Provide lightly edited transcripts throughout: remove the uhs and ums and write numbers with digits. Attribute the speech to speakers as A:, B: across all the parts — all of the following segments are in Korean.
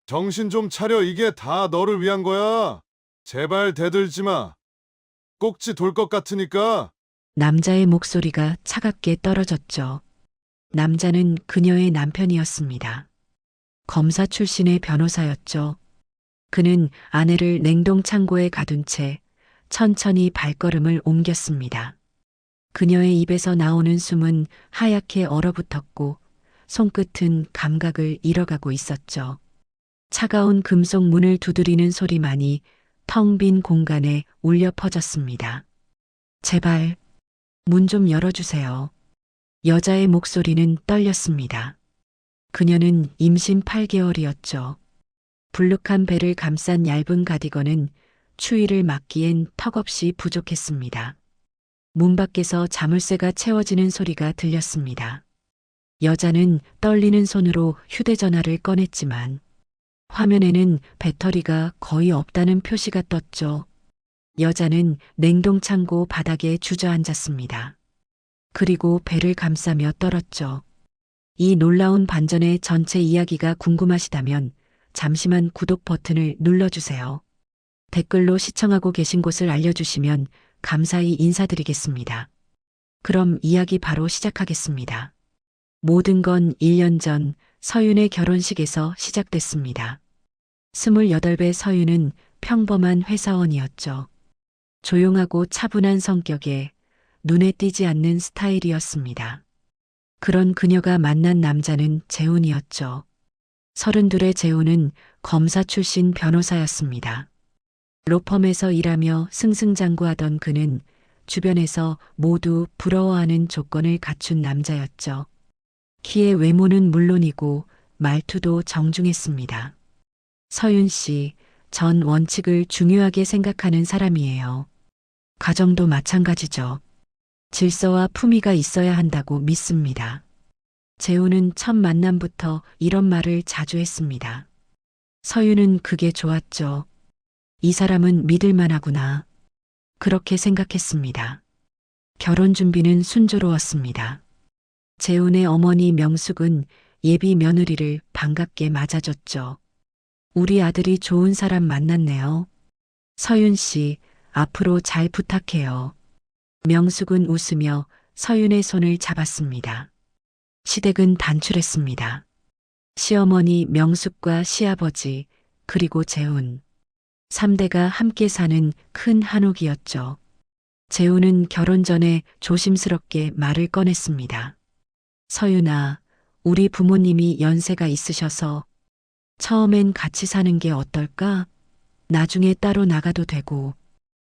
A: 정신 좀 차려. 이게 다 너를 위한 거야. 제발 대들지 마. 꼭지 돌 것 같으니까.
B: 남자의 목소리가 차갑게 떨어졌죠. 남자는 그녀의 남편이었습니다. 검사 출신의 변호사였죠. 그는 아내를 냉동창고에 가둔 채 천천히 발걸음을 옮겼습니다. 그녀의 입에서 나오는 숨은 하얗게 얼어붙었고 손끝은 감각을 잃어가고 있었죠. 차가운 금속 문을 두드리는 소리만이 텅 빈 공간에 울려 퍼졌습니다. 제발 문 좀 열어주세요. 여자의 목소리는 떨렸습니다. 그녀는 임신 8개월이었죠. 불룩한 배를 감싼 얇은 가디건은 추위를 막기엔 턱없이 부족했습니다. 문 밖에서 자물쇠가 채워지는 소리가 들렸습니다. 여자는 떨리는 손으로 휴대전화를 꺼냈지만 화면에는 배터리가 거의 없다는 표시가 떴죠. 여자는 냉동창고 바닥에 주저앉았습니다. 그리고 배를 감싸며 떨었죠. 이 놀라운 반전의 전체 이야기가 궁금하시다면 잠시만 구독 버튼을 눌러주세요. 댓글로 시청하고 계신 곳을 알려주시면 감사히 인사드리겠습니다. 그럼 이야기 바로 시작하겠습니다. 모든 건 1년 전 서윤의 결혼식에서 시작됐습니다. 28배 서윤은 평범한 회사원이었죠. 조용하고 차분한 성격에 눈에 띄지 않는 스타일이었습니다. 그런 그녀가 만난 남자는 재훈이었죠. 32의 재훈은 검사 출신 변호사였습니다. 로펌에서 일하며 승승장구하던 그는 주변에서 모두 부러워하는 조건을 갖춘 남자였죠. 키의 외모는 물론이고 말투도 정중했습니다. 서윤 씨, 전 원칙을 중요하게 생각하는 사람이에요. 가정도 마찬가지죠. 질서와 품위가 있어야 한다고 믿습니다. 재우는 첫 만남부터 이런 말을 자주 했습니다. 서윤은 그게 좋았죠. 이 사람은 믿을만하구나. 그렇게 생각했습니다. 결혼 준비는 순조로웠습니다. 재훈의 어머니 명숙은 예비 며느리를 반갑게 맞아줬죠. 우리 아들이 좋은 사람 만났네요. 서윤 씨, 앞으로 잘 부탁해요. 명숙은 웃으며 서윤의 손을 잡았습니다. 시댁은 단출했습니다. 시어머니 명숙과 시아버지, 그리고 재훈. 3대가 함께 사는 큰 한옥이었죠. 재훈은 결혼 전에 조심스럽게 말을 꺼냈습니다. 서윤아, 우리 부모님이 연세가 있으셔서 처음엔 같이 사는 게 어떨까? 나중에 따로 나가도 되고.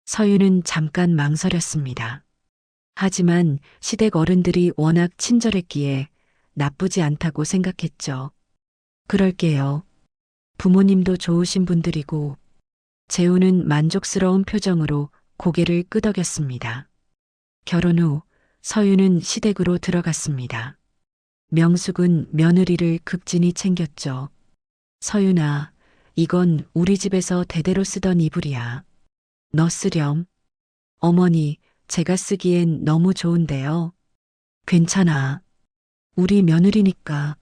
B: 서윤은 잠깐 망설였습니다. 하지만 시댁 어른들이 워낙 친절했기에 나쁘지 않다고 생각했죠. 그럴게요. 부모님도 좋으신 분들이고. 재우는 만족스러운 표정으로 고개를 끄덕였습니다. 결혼 후 서윤은 시댁으로 들어갔습니다. 명숙은 며느리를 극진히 챙겼죠. 서윤아, 이건 우리 집에서 대대로 쓰던 이불이야. 너 쓰렴. 어머니, 제가 쓰기엔 너무 좋은데요. 괜찮아. 우리 며느리니까.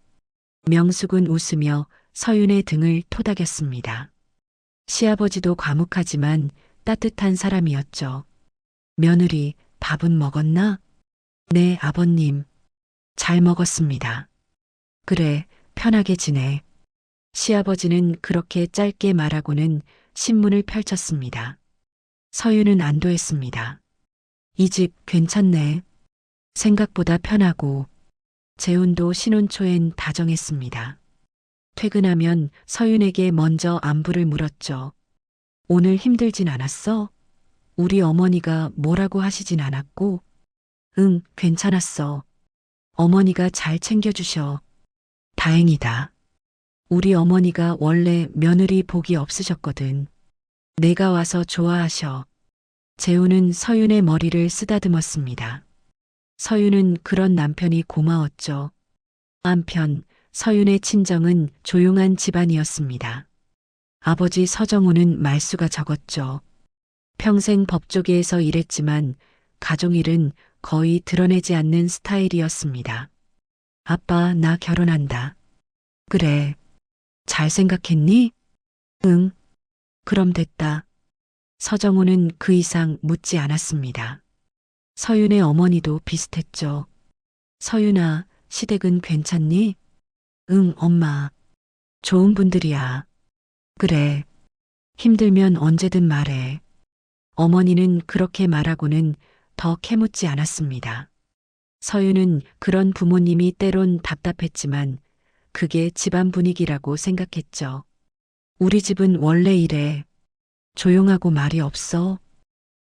B: 명숙은 웃으며 서윤의 등을 토닥였습니다. 시아버지도 과묵하지만 따뜻한 사람이었죠. 며느리, 밥은 먹었나? 네, 아버님. 잘 먹었습니다. 그래, 편하게 지내. 시아버지는 그렇게 짧게 말하고는 신문을 펼쳤습니다. 서윤은 안도했습니다. 이 집 괜찮네. 생각보다 편하고. 재훈도 신혼 초엔 다정했습니다. 퇴근하면 서윤에게 먼저 안부를 물었죠. 오늘 힘들진 않았어? 우리 어머니가 뭐라고 하시진 않았고? 응, 괜찮았어. 어머니가 잘 챙겨주셔. 다행이다. 우리 어머니가 원래 며느리 복이 없으셨거든. 내가 와서 좋아하셔. 재우는 서윤의 머리를 쓰다듬었습니다. 서윤은 그런 남편이 고마웠죠. 한편 서윤의 친정은 조용한 집안이었습니다. 아버지 서정우는 말수가 적었죠. 평생 법조계에서 일했지만 가족일은 거의 드러내지 않는 스타일이었습니다. 아빠, 나 결혼한다. 그래. 잘 생각했니? 응. 그럼 됐다. 서정호는 그 이상 묻지 않았습니다. 서윤의 어머니도 비슷했죠. 서윤아, 시댁은 괜찮니? 응, 엄마. 좋은 분들이야. 그래. 힘들면 언제든 말해. 어머니는 그렇게 말하고는 더 캐묻지 않았습니다. 서윤은 그런 부모님이 때론 답답했지만 그게 집안 분위기라고 생각했죠. 우리 집은 원래 이래. 조용하고 말이 없어.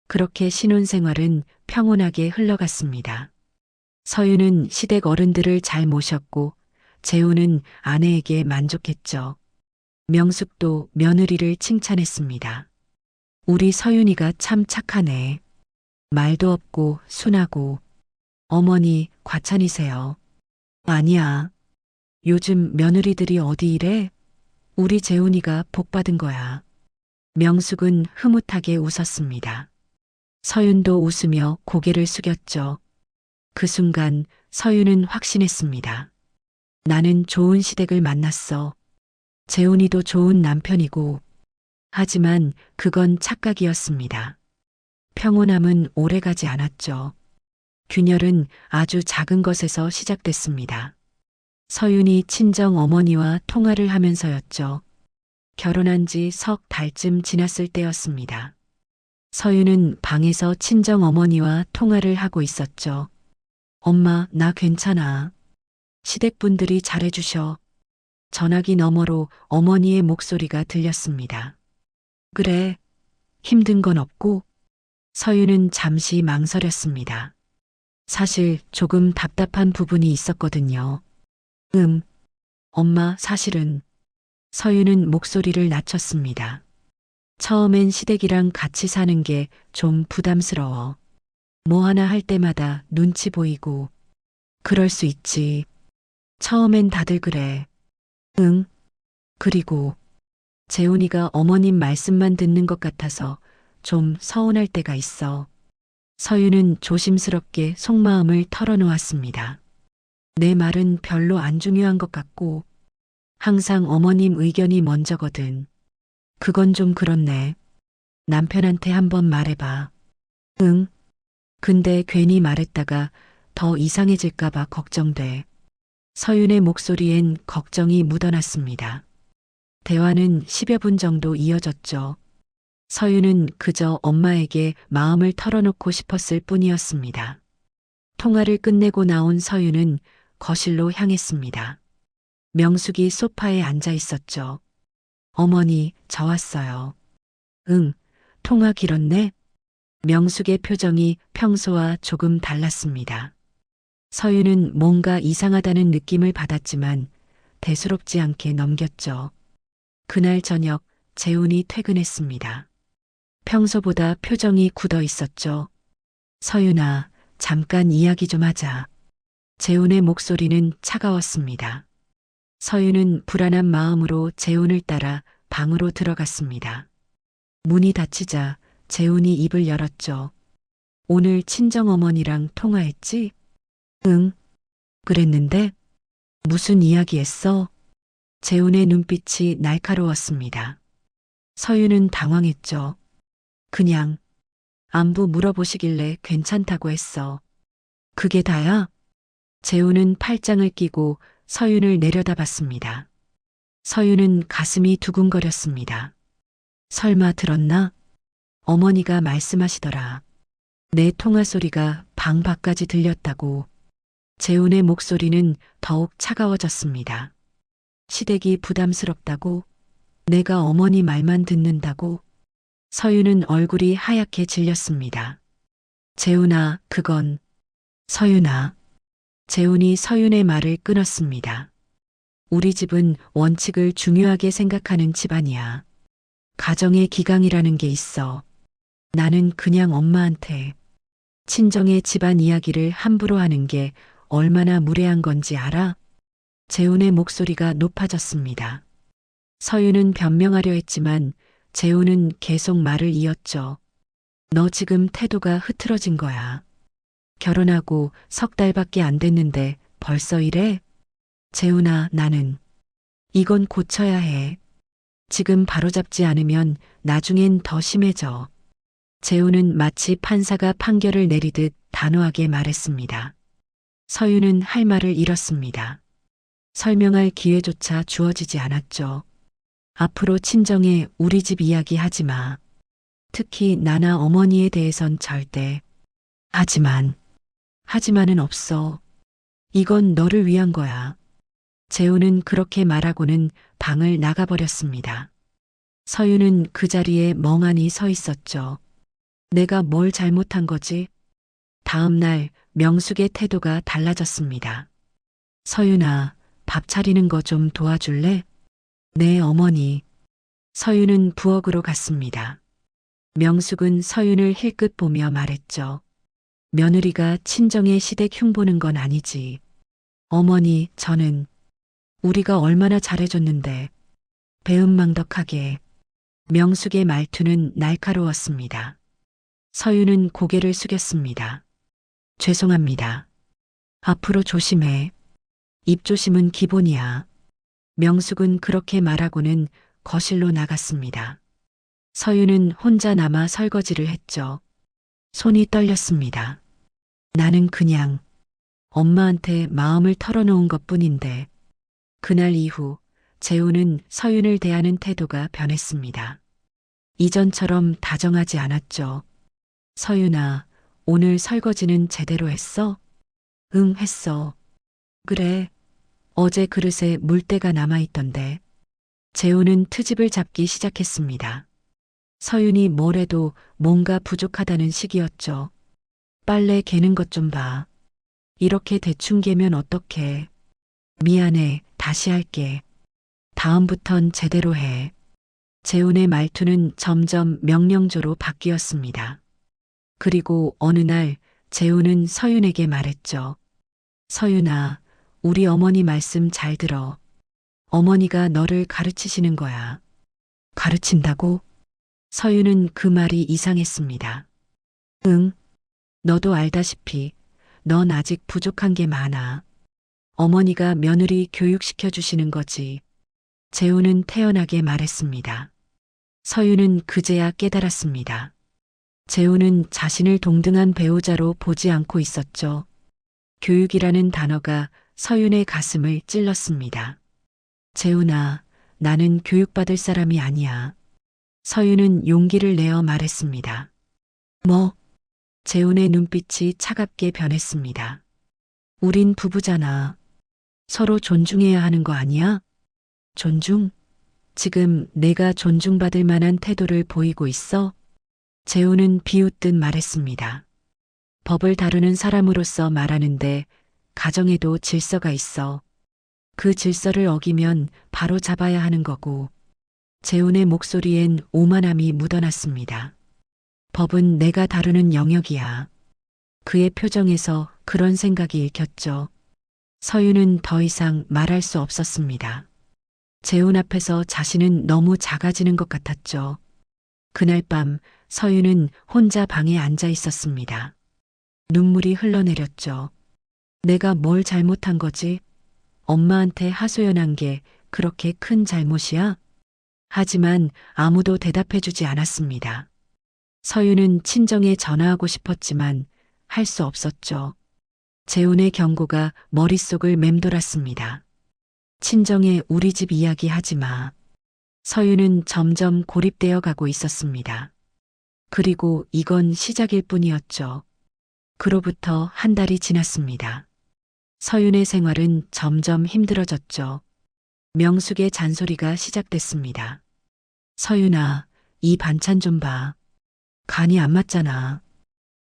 B: 그렇게 신혼생활은 평온하게 흘러갔습니다. 서윤은 시댁 어른들을 잘 모셨고 재우는 아내에게 만족했죠. 명숙도 며느리를 칭찬했습니다. 우리 서윤이가 참 착하네. 말도 없고 순하고. 어머니 과찬이세요. 아니야. 요즘 며느리들이 어디 이래? 우리 재훈이가 복 받은 거야. 명숙은 흐뭇하게 웃었습니다. 서윤도 웃으며 고개를 숙였죠. 그 순간 서윤은 확신했습니다. 나는 좋은 시댁을 만났어. 재훈이도 좋은 남편이고. 하지만 그건 착각이었습니다. 평온함은 오래가지 않았죠. 균열은 아주 작은 것에서 시작됐습니다. 서윤이 친정 어머니와 통화를 하면서였죠. 결혼한 지 석 달쯤 지났을 때였습니다. 서윤은 방에서 친정 어머니와 통화를 하고 있었죠. 엄마, 나 괜찮아. 시댁분들이 잘해주셔. 전화기 너머로 어머니의 목소리가 들렸습니다. 그래, 힘든 건 없고? 서윤은 잠시 망설였습니다. 사실 조금 답답한 부분이 있었거든요. 엄마, 사실은. 서윤은 목소리를 낮췄습니다. 처음엔 시댁이랑 같이 사는 게 좀 부담스러워. 뭐 하나 할 때마다 눈치 보이고. 그럴 수 있지. 처음엔 다들 그래. 응. 그리고 재훈이가 어머님 말씀만 듣는 것 같아서 좀 서운할 때가 있어. 서윤은 조심스럽게 속마음을 털어놓았습니다. 내 말은 별로 안 중요한 것 같고 항상 어머님 의견이 먼저거든. 그건 좀 그렇네. 남편한테 한번 말해봐. 응. 근데 괜히 말했다가 더 이상해질까봐 걱정돼. 서윤의 목소리엔 걱정이 묻어났습니다. 대화는 10여 분 정도 이어졌죠. 서윤은 그저 엄마에게 마음을 털어놓고 싶었을 뿐이었습니다. 통화를 끝내고 나온 서윤은 거실로 향했습니다. 명숙이 소파에 앉아 있었죠. 어머니, 저 왔어요. 응, 통화 길었네? 명숙의 표정이 평소와 조금 달랐습니다. 서윤은 뭔가 이상하다는 느낌을 받았지만 대수롭지 않게 넘겼죠. 그날 저녁 재훈이 퇴근했습니다. 평소보다 표정이 굳어 있었죠. 서윤아, 잠깐 이야기 좀 하자. 재훈의 목소리는 차가웠습니다. 서윤은 불안한 마음으로 재훈을 따라 방으로 들어갔습니다. 문이 닫히자 재훈이 입을 열었죠. 오늘 친정어머니랑 통화했지? 응. 그랬는데? 무슨 이야기 했어? 재훈의 눈빛이 날카로웠습니다. 서윤은 당황했죠. 그냥 안부 물어보시길래 괜찮다고 했어. 그게 다야? 재훈은 팔짱을 끼고 서윤을 내려다봤습니다. 서윤은 가슴이 두근거렸습니다. 설마 들었나? 어머니가 말씀하시더라. 내 통화 소리가 방 밖까지 들렸다고. 재훈의 목소리는 더욱 차가워졌습니다. 시댁이 부담스럽다고? 내가 어머니 말만 듣는다고? 서윤은 얼굴이 하얗게 질렸습니다. 재훈아, 그건. 서윤아. 재훈이 서윤의 말을 끊었습니다. 우리 집은 원칙을 중요하게 생각하는 집안이야. 가정의 기강이라는 게 있어. 나는 그냥 엄마한테 친정의 집안 이야기를 함부로 하는 게 얼마나 무례한 건지 알아? 재훈의 목소리가 높아졌습니다. 서윤은 변명하려 했지만 재훈은 계속 말을 이었죠. 너 지금 태도가 흐트러진 거야. 결혼하고 석 달밖에 안 됐는데 벌써 이래? 재훈아, 나는 이건 고쳐야 해. 지금 바로잡지 않으면 나중엔 더 심해져. 재우는 마치 판사가 판결을 내리듯 단호하게 말했습니다. 서윤은 할 말을 잃었습니다. 설명할 기회조차 주어지지 않았죠. 앞으로 친정에 우리 집 이야기 하지 마. 특히 나나 어머니에 대해선 절대. 하지만은 없어. 이건 너를 위한 거야. 재우는 그렇게 말하고는 방을 나가버렸습니다. 서윤은 그 자리에 멍하니 서 있었죠. 내가 뭘 잘못한 거지? 다음 날 명숙의 태도가 달라졌습니다. 서윤아, 밥 차리는 거 좀 도와줄래? 네, 어머니. 서윤은 부엌으로 갔습니다. 명숙은 서윤을 힐끗 보며 말했죠. 며느리가 친정의 시댁 흉보는 건 아니지. 어머니, 저는 우리가 얼마나 잘해줬는데. 배은망덕하게. 명숙의 말투는 날카로웠습니다. 서윤은 고개를 숙였습니다. 죄송합니다. 앞으로 조심해. 입조심은 기본이야. 명숙은 그렇게 말하고는 거실로 나갔습니다. 서윤은 혼자 남아 설거지를 했죠. 손이 떨렸습니다. 나는 그냥 엄마한테 마음을 털어놓은 것뿐인데. 그날 이후 재우는 서윤을 대하는 태도가 변했습니다. 이전처럼 다정하지 않았죠. 서윤아, 오늘 설거지는 제대로 했어? 응, 했어. 그래. 어제 그릇에 물때가 남아있던데. 재우는 트집을 잡기 시작했습니다. 서윤이 뭘 해도 뭔가 부족하다는 식이었죠. 빨래 개는 것 좀 봐. 이렇게 대충 개면 어떡해. 미안해, 다시 할게. 다음부턴 제대로 해. 재훈의 말투는 점점 명령조로 바뀌었습니다. 그리고 어느 날 재훈은 서윤에게 말했죠. 서윤아, 우리 어머니 말씀 잘 들어. 어머니가 너를 가르치시는 거야. 가르친다고? 서윤은 그 말이 이상했습니다. 응, 너도 알다시피 넌 아직 부족한 게 많아. 어머니가 며느리 교육시켜 주시는 거지. 재우는 태연하게 말했습니다. 서윤은 그제야 깨달았습니다. 재우는 자신을 동등한 배우자로 보지 않고 있었죠. 교육이라는 단어가 서윤의 가슴을 찔렀습니다. 재훈아, 나는 교육받을 사람이 아니야. 서윤은 용기를 내어 말했습니다. 뭐? 재훈의 눈빛이 차갑게 변했습니다. 우린 부부잖아. 서로 존중해야 하는 거 아니야? 존중? 지금 내가 존중받을 만한 태도를 보이고 있어? 재훈은 비웃듯 말했습니다. 법을 다루는 사람으로서 말하는데 가정에도 질서가 있어. 그 질서를 어기면 바로 잡아야 하는 거고. 재훈의 목소리엔 오만함이 묻어났습니다. 법은 내가 다루는 영역이야. 그의 표정에서 그런 생각이 읽혔죠. 서윤은 더 이상 말할 수 없었습니다. 재훈 앞에서 자신은 너무 작아지는 것 같았죠. 그날 밤 서윤은 혼자 방에 앉아 있었습니다. 눈물이 흘러내렸죠. 내가 뭘 잘못한 거지? 엄마한테 하소연한 게 그렇게 큰 잘못이야? 하지만 아무도 대답해주지 않았습니다. 서윤은 친정에 전화하고 싶었지만 할 수 없었죠. 재훈의 경고가 머릿속을 맴돌았습니다. 친정에 우리 집 이야기 하지 마. 서윤은 점점 고립되어 가고 있었습니다. 그리고 이건 시작일 뿐이었죠. 그로부터 한 달이 지났습니다. 서윤의 생활은 점점 힘들어졌죠. 명숙의 잔소리가 시작됐습니다. 서윤아, 이 반찬 좀 봐. 간이 안 맞잖아.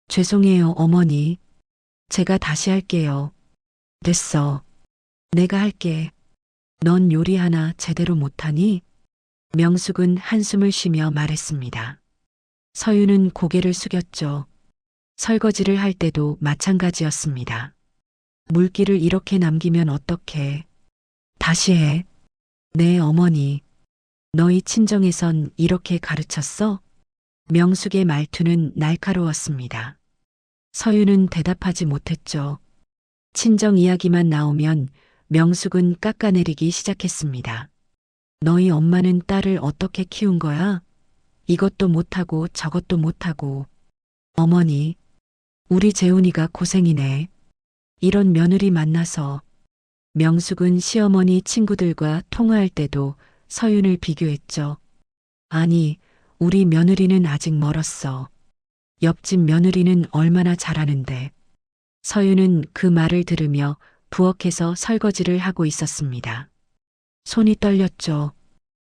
B: 죄송해요, 어머니. 제가 다시 할게요. 됐어. 내가 할게. 넌 요리 하나 제대로 못하니? 명숙은 한숨을 쉬며 말했습니다. 서윤은 고개를 숙였죠. 설거지를 할 때도 마찬가지였습니다. 물기를 이렇게 남기면 어떡해. 다시 해. 네, 어머니. 너희 친정에선 이렇게 가르쳤어? 명숙의 말투는 날카로웠습니다. 서윤은 대답하지 못했죠. 친정 이야기만 나오면 명숙은 깎아내리기 시작했습니다. 너희 엄마는 딸을 어떻게 키운 거야? 이것도 못하고 저것도 못하고. 어머니, 우리 재훈이가 고생이네. 이런 며느리 만나서. 명숙은 시어머니 친구들과 통화할 때도 서윤을 비교했죠. 아니, 우리 며느리는 아직 멀었어. 옆집 며느리는 얼마나 잘하는데. 서윤은 그 말을 들으며 부엌에서 설거지를 하고 있었습니다. 손이 떨렸죠.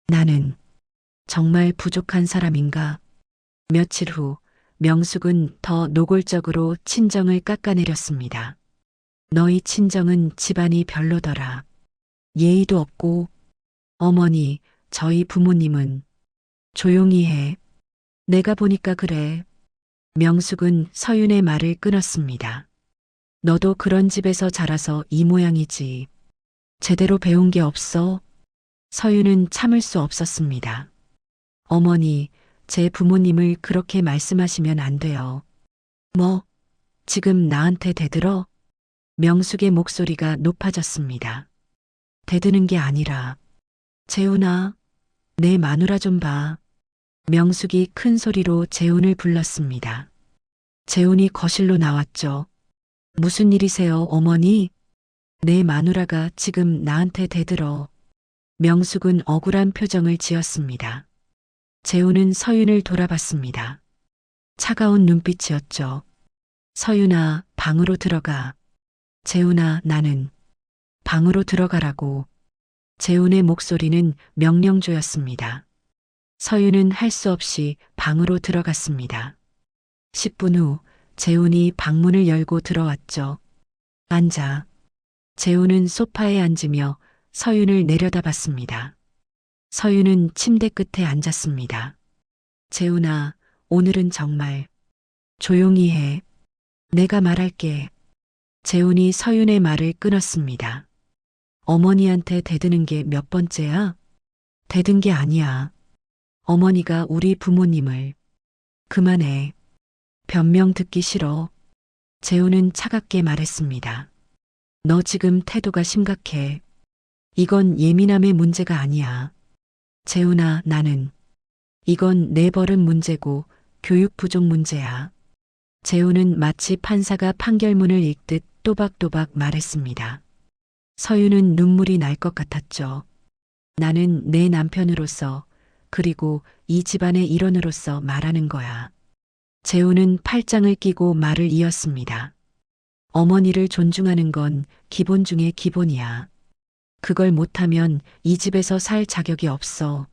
B: 나는 정말 부족한 사람인가? 며칠 후 명숙은 더 노골적으로 친정을 깎아내렸습니다. 너희 친정은 집안이 별로더라. 예의도 없고. 어머니, 저희 부모님은. 조용히 해. 내가 보니까 그래. 명숙은 서윤의 말을 끊었습니다. 너도 그런 집에서 자라서 이 모양이지. 제대로 배운 게 없어. 서윤은 참을 수 없었습니다. 어머니, 제 부모님을 그렇게 말씀하시면 안 돼요. 뭐, 지금 나한테 대들어? 명숙의 목소리가 높아졌습니다. 대드는 게 아니라, 재훈아, 내 마누라 좀 봐. 명숙이 큰 소리로 재훈을 불렀습니다. 재훈이 거실로 나왔죠. 무슨 일이세요, 어머니? 내 마누라가 지금 나한테 대들어. 명숙은 억울한 표정을 지었습니다. 재훈은 서윤을 돌아봤습니다. 차가운 눈빛이었죠. 서윤아, 방으로 들어가. 재훈아, 나는. 방으로 들어가라고. 재훈의 목소리는 명령조였습니다. 서윤은 할 수 없이 방으로 들어갔습니다. 10분 후 재훈이 방문을 열고 들어왔죠. 앉아. 재훈은 소파에 앉으며 서윤을 내려다봤습니다. 서윤은 침대 끝에 앉았습니다. 재훈아, 오늘은 정말 조용히 해. 내가 말할게. 재훈이 서윤의 말을 끊었습니다. 어머니한테 대드는 게 몇 번째야? 대든 게 아니야. 어머니가 우리 부모님을. 그만해. 변명 듣기 싫어. 재훈은 차갑게 말했습니다. 너 지금 태도가 심각해. 이건 예민함의 문제가 아니야. 재훈아, 나는. 이건 내 버릇 문제고 교육 부족 문제야. 재훈은 마치 판사가 판결문을 읽듯 또박또박 말했습니다. 서윤은 눈물이 날 것 같았죠. 나는 내 남편으로서 그리고 이 집안의 일원으로서 말하는 거야. 재훈은 팔짱을 끼고 말을 이었습니다. 어머니를 존중하는 건 기본 중에 기본이야. 그걸 못하면 이 집에서 살 자격이 없어.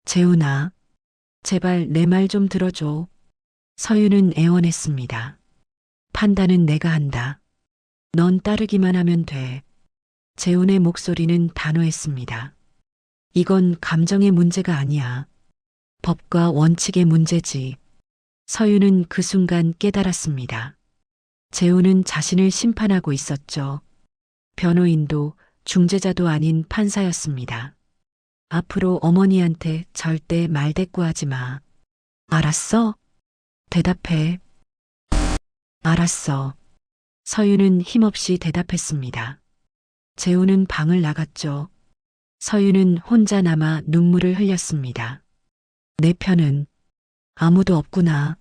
B: 재훈아, 제발 내 말 좀 들어줘. 서윤은 애원했습니다. 판단은 내가 한다. 넌 따르기만 하면 돼. 재훈의 목소리는 단호했습니다. 이건 감정의 문제가 아니야. 법과 원칙의 문제지. 서윤은 그 순간 깨달았습니다. 재훈은 자신을 심판하고 있었죠. 변호인도 중재자도 아닌 판사였습니다. 앞으로 어머니한테 절대 말대꾸하지 마. 알았어? 대답해. 알았어. 서윤은 힘없이 대답했습니다. 재훈은 방을 나갔죠. 서윤은 혼자 남아 눈물을 흘렸습니다. 내 편은 아무도 없구나.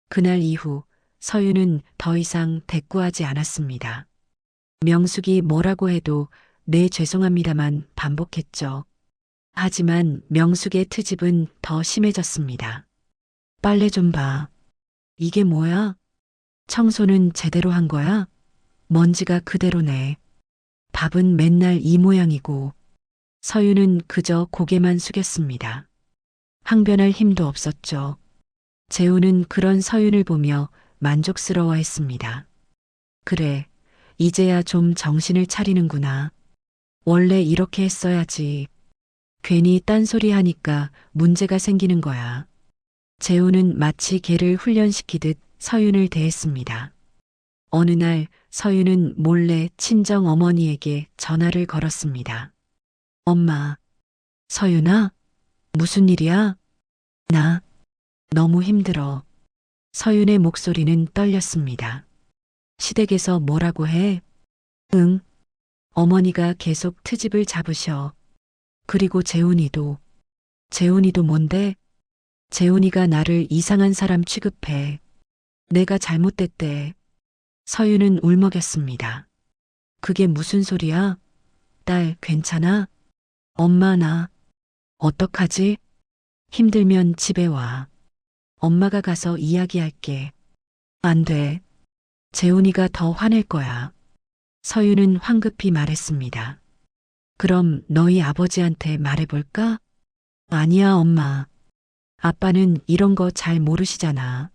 B: 그날 이후 서윤은 더 이상 대꾸하지 않았습니다. 명숙이 뭐라고 해도 네 죄송합니다만 반복했죠. 하지만 명숙의 트집은 더 심해졌습니다. 빨래 좀 봐. 이게 뭐야? 청소는 제대로 한 거야? 먼지가 그대로네. 밥은 맨날 이 모양이고. 서윤은 그저 고개만 숙였습니다. 항변할 힘도 없었죠. 재훈은 그런 서윤을 보며 만족스러워했습니다. 그래, 이제야 좀 정신을 차리는구나. 원래 이렇게 했어야지. 괜히 딴소리 하니까 문제가 생기는 거야. 재훈은 마치 개를 훈련시키듯 서윤을 대했습니다. 어느 날 서윤은 몰래 친정 어머니에게 전화를 걸었습니다. 엄마, 서윤아? 무슨 일이야? 나 너무 힘들어. 서윤의 목소리는 떨렸습니다. 시댁에서 뭐라고 해? 응, 어머니가 계속 트집을 잡으셔. 그리고 재훈이도 뭔데? 재훈이가 나를 이상한 사람 취급해. 내가 잘못됐대. 서윤은 울먹였습니다. 그게 무슨 소리야? 딸, 괜찮아? 엄마, 나 어떡하지? 힘들면 집에 와. 엄마가 가서 이야기할게. 안 돼. 재훈이가 더 화낼 거야. 서윤은 황급히 말했습니다. 그럼 너희 아버지한테 말해볼까? 아니야, 엄마. 아빠는 이런 거 잘 모르시잖아.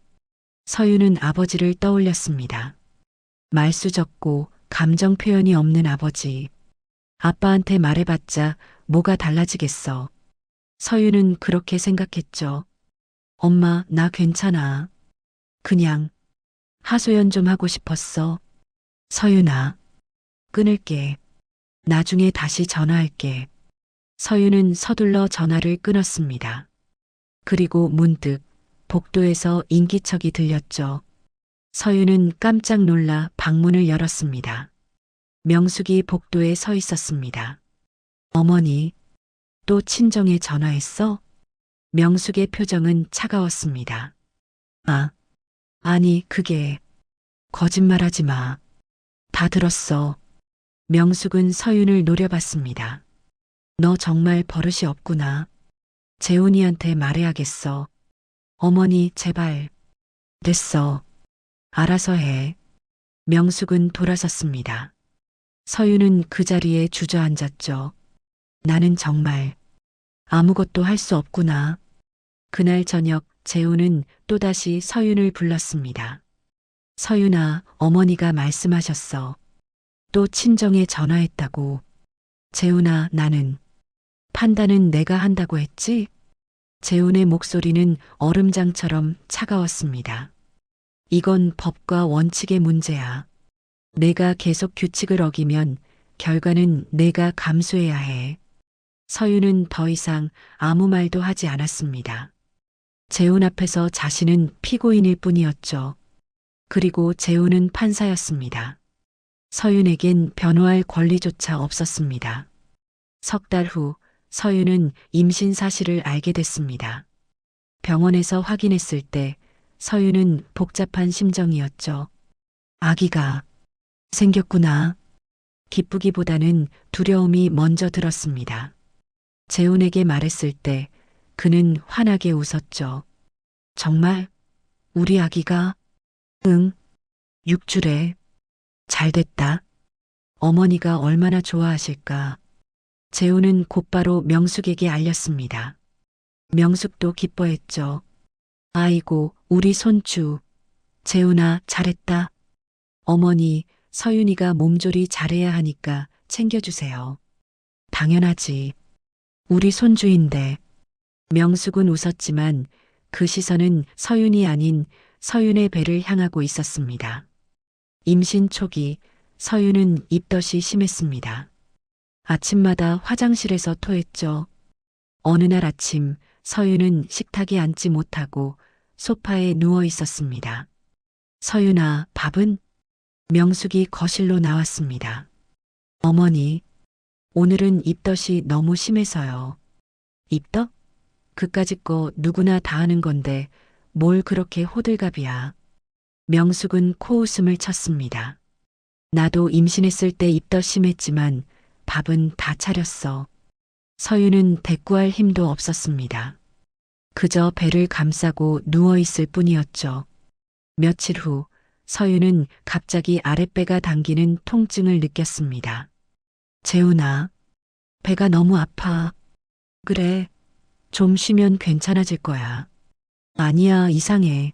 B: 서윤은 아버지를 떠올렸습니다. 말수적고 감정 표현이 없는 아버지. 아빠한테 말해봤자 뭐가 달라지겠어. 서윤은 그렇게 생각했죠. 엄마, 나 괜찮아. 그냥 하소연 좀 하고 싶었어. 서윤아, 끊을게. 나중에 다시 전화할게. 서윤은 서둘러 전화를 끊었습니다. 그리고 문득 복도에서 인기척이 들렸죠. 서윤은 깜짝 놀라 방문을 열었습니다. 명숙이 복도에 서 있었습니다. 어머니, 또 친정에 전화했어? 명숙의 표정은 차가웠습니다. 아니, 그게 거짓말하지 마. 다 들었어. 명숙은 서윤을 노려봤습니다. 너 정말 버릇이 없구나. 재훈이한테 말해야겠어. 어머니, 제발. 됐어. 알아서 해. 명숙은 돌아섰습니다. 서윤은 그 자리에 주저앉았죠. 나는 정말 아무것도 할 수 없구나. 그날 저녁 재훈은 또다시 서윤을 불렀습니다. 서윤아, 어머니가 말씀하셨어. 또 친정에 전화했다고. 재훈아, 판단은 내가 한다고 했지? 재훈의 목소리는 얼음장처럼 차가웠습니다. 이건 법과 원칙의 문제야. 내가 계속 규칙을 어기면 결과는 내가 감수해야 해. 서윤은 더 이상 아무 말도 하지 않았습니다. 재훈 앞에서 자신은 피고인일 뿐이었죠. 그리고 재훈은 판사였습니다. 서윤에겐 변호할 권리조차 없었습니다. 석 달 후 서윤은 임신 사실을 알게 됐습니다. 병원에서 확인했을 때 서윤은 복잡한 심정이었죠. 아기가 생겼구나. 기쁘기보다는 두려움이 먼저 들었습니다. 재훈에게 말했을 때 그는 환하게 웃었죠. 정말? 우리 아기가? 응. 6주래. 잘 됐다. 어머니가 얼마나 좋아하실까. 재훈은 곧바로 명숙에게 알렸습니다. 명숙도 기뻐했죠. 아이고, 우리 손주. 재훈아, 잘했다. 어머니, 서윤이가 몸조리 잘해야 하니까 챙겨주세요. 당연하지. 우리 손주인데. 명숙은 웃었지만 그 시선은 서윤이 아닌 서윤의 배를 향하고 있었습니다. 임신 초기 서윤은 입덧이 심했습니다. 아침마다 화장실에서 토했죠. 어느 날 아침 서윤은 식탁에 앉지 못하고 소파에 누워 있었습니다. 서윤아, 밥은? 명숙이 거실로 나왔습니다. 어머니, 오늘은 입덧이 너무 심해서요. 입덧? 그까짓 거 누구나 다 하는 건데 뭘 그렇게 호들갑이야. 명숙은 코웃음을 쳤습니다. 나도 임신했을 때 입덧 심했지만 밥은 다 차렸어. 서윤은 대꾸할 힘도 없었습니다. 그저 배를 감싸고 누워있을 뿐이었죠. 며칠 후 서윤은 갑자기 아랫배가 당기는 통증을 느꼈습니다. 재훈아, 배가 너무 아파. 그래, 좀 쉬면 괜찮아질 거야. 아니야, 이상해.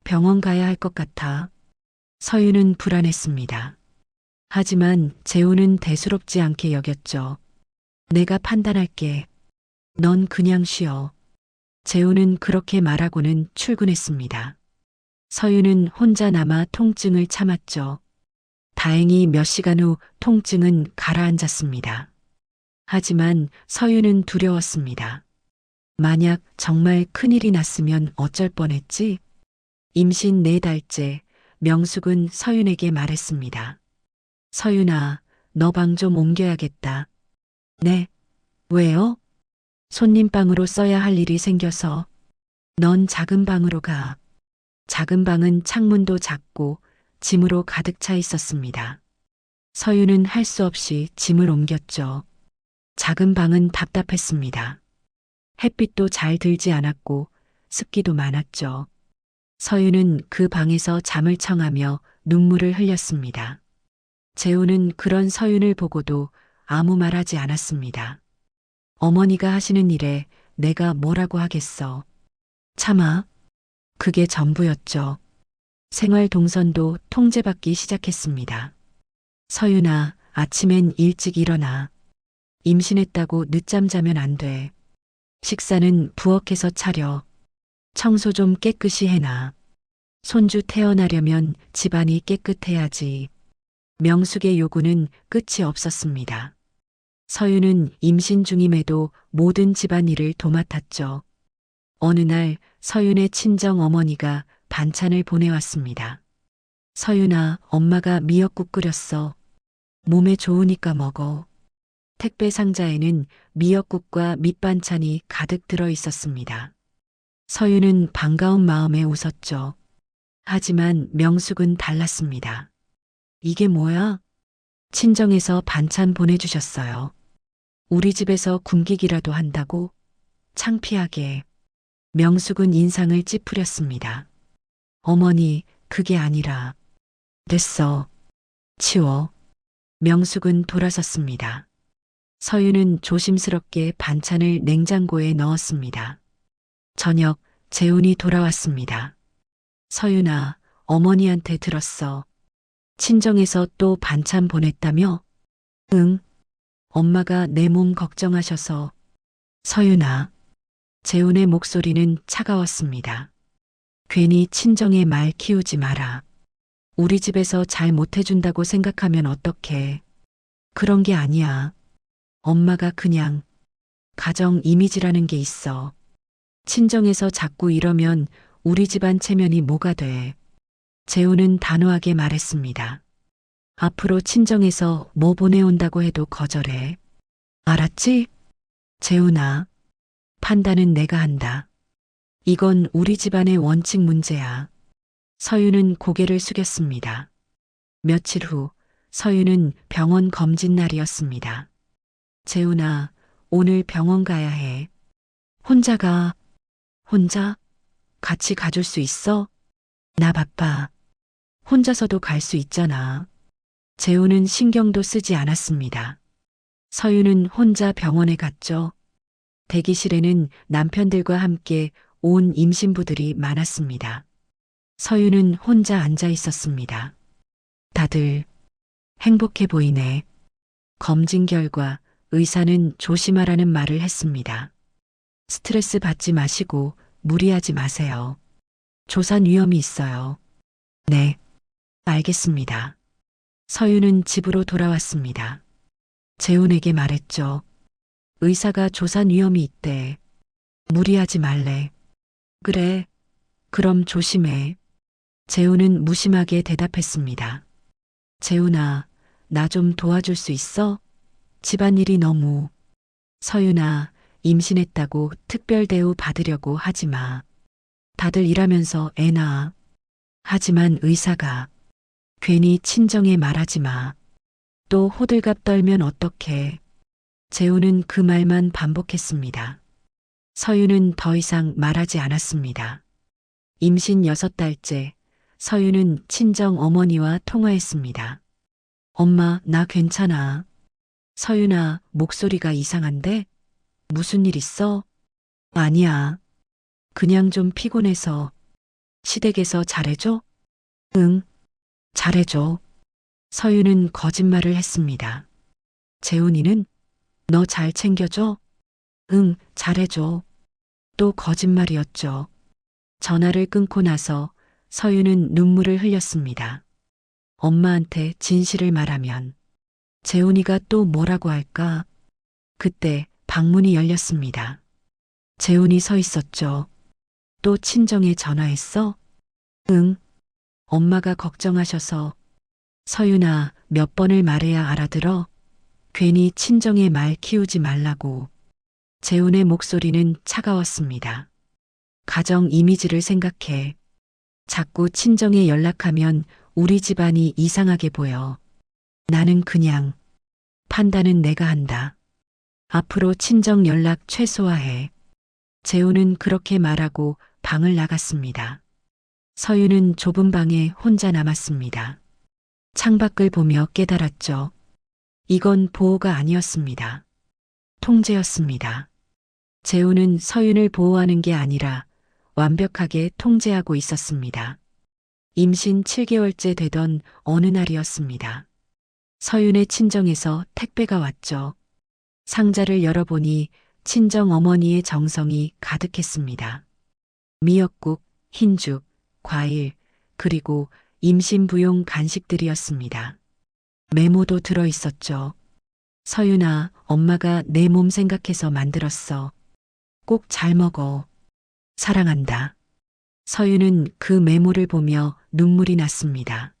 B: 병원 가야 할 것 같아. 서윤은 불안했습니다. 하지만 재훈은 대수롭지 않게 여겼죠. 내가 판단할게. 넌 그냥 쉬어. 재훈은 그렇게 말하고는 출근했습니다. 서윤은 혼자 남아 통증을 참았죠. 다행히 몇 시간 후 통증은 가라앉았습니다. 하지만 서윤은 두려웠습니다. 만약 정말 큰일이 났으면 어쩔 뻔했지? 임신 4달째 명숙은 서윤에게 말했습니다. 서윤아, 너 방 좀 옮겨야겠다. 네. 왜요? 손님방으로 써야 할 일이 생겨서. 넌 작은 방으로 가. 작은 방은 창문도 작고 짐으로 가득 차 있었습니다. 서유는 할 수 없이 짐을 옮겼죠. 작은 방은 답답했습니다. 햇빛도 잘 들지 않았고 습기도 많았죠. 서유는 그 방에서 잠을 청하며 눈물을 흘렸습니다. 재우는 그런 서윤을 보고도 아무 말 하지 않았습니다. 어머니가 하시는 일에 내가 뭐라고 하겠어. 참아. 그게 전부였죠. 생활 동선도 통제받기 시작했습니다. 서윤아, 아침엔 일찍 일어나. 임신했다고 늦잠 자면 안 돼. 식사는 부엌에서 차려. 청소 좀 깨끗이 해놔. 손주 태어나려면 집안이 깨끗해야지. 명숙의 요구는 끝이 없었습니다. 서유는 임신 중임에도 모든 집안일을 도맡았죠. 어느 날 서윤의 친정 어머니가 반찬을 보내왔습니다. 서윤아, 엄마가 미역국 끓였어. 몸에 좋으니까 먹어. 택배 상자에는 미역국과 밑반찬이 가득 들어 있었습니다. 서윤은 반가운 마음에 웃었죠. 하지만 명숙은 달랐습니다. 이게 뭐야? 친정에서 반찬 보내주셨어요. 우리 집에서 굶기기라도 한다고? 창피하게. 명숙은 인상을 찌푸렸습니다. 어머니, 그게 아니라. 됐어. 치워. 명숙은 돌아섰습니다. 서유는 조심스럽게 반찬을 냉장고에 넣었습니다. 저녁, 재훈이 돌아왔습니다. 서윤아, 어머니한테 들었어. 친정에서 또 반찬 보냈다며? 응. 엄마가 내 몸 걱정하셔서. 서윤아. 재훈의 목소리는 차가웠습니다. 괜히 친정에 말 키우지 마라. 우리 집에서 잘 못해준다고 생각하면 어떡해. 그런 게 아니야. 엄마가 그냥 가정 이미지라는 게 있어. 친정에서 자꾸 이러면 우리 집안 체면이 뭐가 돼. 재훈은 단호하게 말했습니다. 앞으로 친정에서 뭐 보내온다고 해도 거절해. 알았지? 재훈아. 판단은 내가 한다. 이건 우리 집안의 원칙 문제야. 서유는 고개를 숙였습니다. 며칠 후 서유는 병원 검진 날이었습니다. 재훈아, 오늘 병원 가야 해. 혼자 가. 혼자? 같이 가줄 수 있어? 나 바빠. 혼자서도 갈 수 있잖아. 재훈은 신경도 쓰지 않았습니다. 서유는 혼자 병원에 갔죠. 대기실에는 남편들과 함께 온 임신부들이 많았습니다. 서유는 혼자 앉아 있었습니다. 다들 행복해 보이네. 검진 결과 의사는 조심하라는 말을 했습니다. 스트레스 받지 마시고 무리하지 마세요. 조산 위험이 있어요. 네, 알겠습니다. 서유는 집으로 돌아왔습니다. 재훈에게 말했죠. 의사가 조산 위험이 있대. 무리하지 말래. 그래, 그럼 조심해. 재훈은 무심하게 대답했습니다. 재훈아, 나 좀 도와줄 수 있어? 집안일이 너무. 서윤아, 임신했다고 특별 대우 받으려고 하지 마. 다들 일하면서 애 낳아. 하지만 의사가 괜히 친정에 말하지 마. 또 호들갑 떨면 어떡해. 재훈은 그 말만 반복했습니다. 서유는 더 이상 말하지 않았습니다. 임신 6달째, 서유는 친정 어머니와 통화했습니다. 엄마, 나 괜찮아. 서윤아, 목소리가 이상한데? 무슨 일 있어? 아니야. 그냥 좀 피곤해서. 시댁에서 잘해줘? 응, 잘해줘. 서유는 거짓말을 했습니다. 재훈이는? 너 잘 챙겨줘? 응, 잘해줘. 또 거짓말이었죠. 전화를 끊고 나서 서유는 눈물을 흘렸습니다. 엄마한테 진실을 말하면 재훈이가 또 뭐라고 할까? 그때 방문이 열렸습니다. 재훈이 서 있었죠. 또 친정에 전화했어? 응. 엄마가 걱정하셔서. 서윤아, 몇 번을 말해야 알아들어? 괜히 친정의 말 키우지 말라고. 재훈의 목소리는 차가웠습니다. 가정 이미지를 생각해. 자꾸 친정에 연락하면 우리 집안이 이상하게 보여. 나는 그냥 판단은 내가 한다. 앞으로 친정 연락 최소화해. 재훈은 그렇게 말하고 방을 나갔습니다. 서윤은 좁은 방에 혼자 남았습니다. 창밖을 보며 깨달았죠. 이건 보호가 아니었습니다. 통제였습니다. 재훈은 서윤을 보호하는 게 아니라 완벽하게 통제하고 있었습니다. 임신 7개월째 되던 어느 날이었습니다. 서윤의 친정에서 택배가 왔죠. 상자를 열어보니 친정 어머니의 정성이 가득했습니다. 미역국, 흰죽, 과일, 그리고 임신 부용 간식들이었습니다. 메모도 들어 있었죠. 서윤아, 엄마가 내 몸 생각해서 만들었어. 꼭 잘 먹어. 사랑한다. 서윤은 그 메모를 보며 눈물이 났습니다.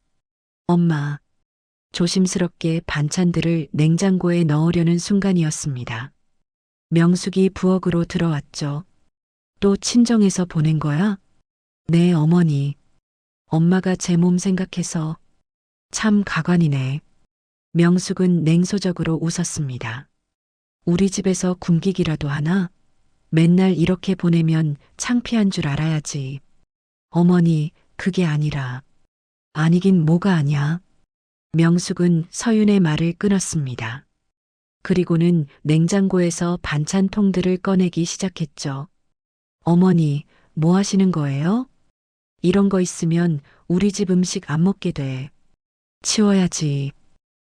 B: 엄마. 조심스럽게 반찬들을 냉장고에 넣으려는 순간이었습니다. 명숙이 부엌으로 들어왔죠. 또 친정에서 보낸 거야? 네, 어머니. 엄마가 제 몸 생각해서 참 가관이네. 명숙은 냉소적으로 웃었습니다. 우리 집에서 굶기기라도 하나? 맨날 이렇게 보내면 창피한 줄 알아야지. 어머니, 그게 아니라. 아니긴 뭐가 아냐. 명숙은 서윤의 말을 끊었습니다. 그리고는 냉장고에서 반찬통들을 꺼내기 시작했죠. 어머니, 뭐 하시는 거예요? 이런 거 있으면 우리 집 음식 안 먹게 돼. 치워야지.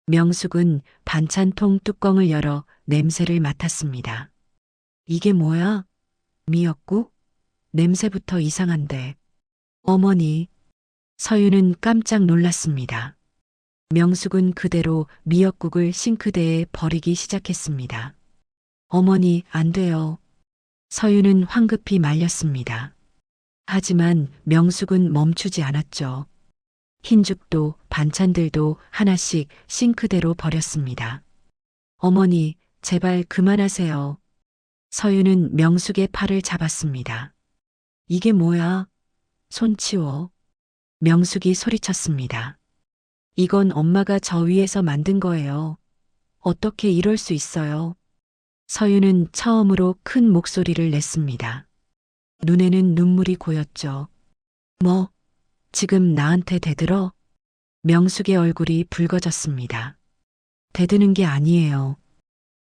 B: 명숙은 반찬통 뚜껑을 열어 냄새를 맡았습니다. 이게 뭐야? 미역국? 냄새부터 이상한데. 어머니. 서윤은 깜짝 놀랐습니다. 명숙은 그대로 미역국을 싱크대에 버리기 시작했습니다. 어머니, 안 돼요. 서윤은 황급히 말렸습니다. 하지만 명숙은 멈추지 않았죠. 흰죽도 반찬들도 하나씩 싱크대로 버렸습니다. 어머니, 제발 그만하세요. 서윤은 명숙의 팔을 잡았습니다. 이게 뭐야? 손 치워. 명숙이 소리쳤습니다. 이건 엄마가 저 위에서 만든 거예요. 어떻게 이럴 수 있어요? 서윤은 처음으로 큰 목소리를 냈습니다. 눈에는 눈물이 고였죠. 뭐, 지금 나한테 대들어? 명숙의 얼굴이 붉어졌습니다. 대드는 게 아니에요.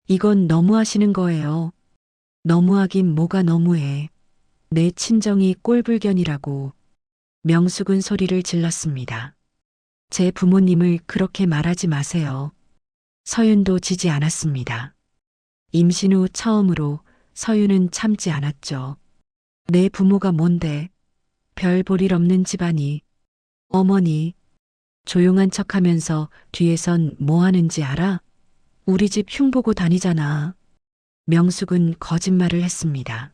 B: 이건 너무하시는 거예요. 너무하긴 뭐가 너무해. 내 친정이 꼴불견이라고. 명숙은 소리를 질렀습니다. 제 부모님을 그렇게 말하지 마세요. 서윤도 지지 않았습니다. 임신 후 처음으로 서윤은 참지 않았죠. 내 부모가 뭔데? 별 볼 일 없는 집안이. 어머니. 조용한 척하면서 뒤에선 뭐 하는지 알아? 우리 집 흉보고 다니잖아. 명숙은 거짓말을 했습니다.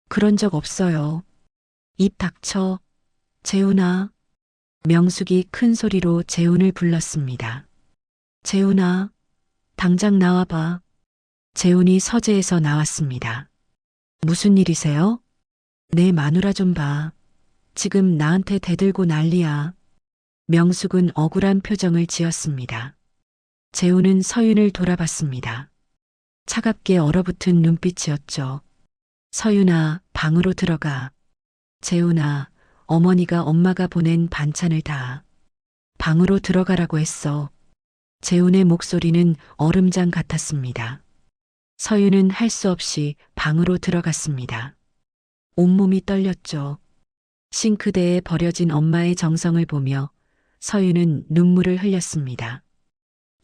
B: 그런 적 없어요. 입 닥쳐. 재훈아. 명숙이 큰 소리로 재훈을 불렀습니다. 재훈아, 당장 나와봐. 재훈이 서재에서 나왔습니다. 무슨 일이세요? 내 마누라 좀 봐. 지금 나한테 대들고 난리야. 명숙은 억울한 표정을 지었습니다. 재훈은 서윤을 돌아봤습니다. 차갑게 얼어붙은 눈빛이었죠. 서윤아, 방으로 들어가. 재훈아, 어머니가 엄마가 보낸 반찬을 다 방으로 들어가라고 했어. 재훈의 목소리는 얼음장 같았습니다. 서윤은 할 수 없이 방으로 들어갔습니다. 온몸이 떨렸죠. 싱크대에 버려진 엄마의 정성을 보며 서윤은 눈물을 흘렸습니다.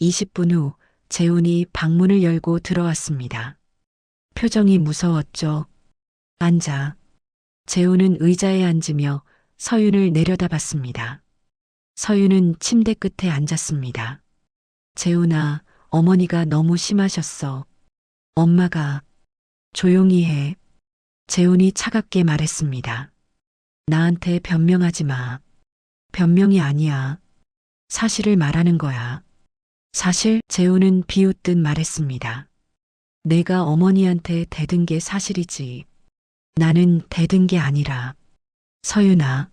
B: 20분 후 재훈이 방문을 열고 들어왔습니다. 표정이 무서웠죠. 앉아. 재훈은 의자에 앉으며 서윤을 내려다봤습니다. 서윤은 침대 끝에 앉았습니다. 재훈아, 어머니가 너무 심하셨어. 엄마가. 조용히 해. 재훈이 차갑게 말했습니다. 나한테 변명하지 마. 변명이 아니야. 사실을 말하는 거야. 사실 재우는 비웃듯 말했습니다. 내가 어머니한테 대든 게 사실이지. 나는 대든 게 아니라. 서윤아.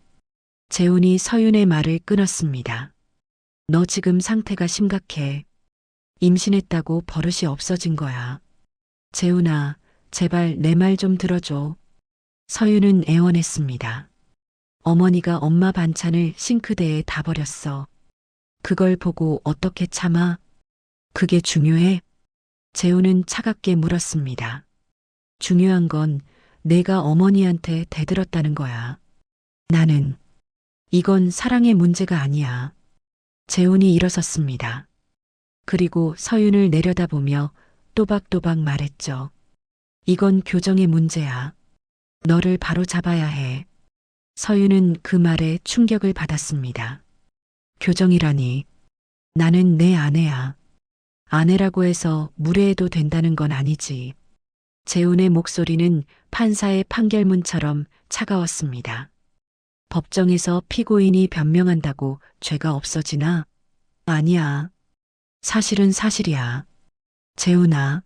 B: 재훈이 서윤의 말을 끊었습니다. 너 지금 상태가 심각해. 임신했다고 버릇이 없어진 거야. 재훈아, 제발 내 말 좀 들어줘. 서윤은 애원했습니다. 어머니가 엄마 반찬을 싱크대에 다 버렸어. 그걸 보고 어떻게 참아? 그게 중요해? 재훈은 차갑게 물었습니다. 중요한 건 내가 어머니한테 대들었다는 거야. 나는 이건 사랑의 문제가 아니야. 재훈이 일어섰습니다. 그리고 서윤을 내려다보며 또박또박 말했죠. 이건 교정의 문제야. 너를 바로 잡아야 해. 서윤은 그 말에 충격을 받았습니다. 교정이라니. 나는 내 아내야. 아내라고 해서 무례해도 된다는 건 아니지. 재훈의 목소리는 판사의 판결문처럼 차가웠습니다. 법정에서 피고인이 변명한다고 죄가 없어지나? 아니야. 사실은 사실이야. 재훈아,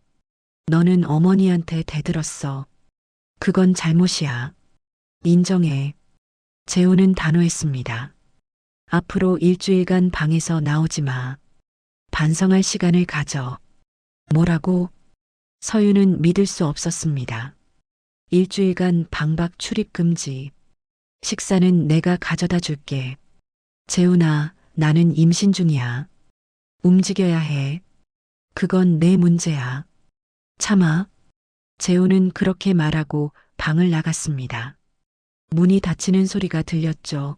B: 너는 어머니한테 대들었어. 그건 잘못이야. 인정해. 재훈은 단호했습니다. 앞으로 일주일간 방에서 나오지 마. 반성할 시간을 가져. 뭐라고? 서윤은 믿을 수 없었습니다. 일주일간 방박 출입 금지. 식사는 내가 가져다 줄게. 재훈아, 나는 임신 중이야. 움직여야 해. 그건 내 문제야. 참아. 재훈은 그렇게 말하고 방을 나갔습니다. 문이 닫히는 소리가 들렸죠.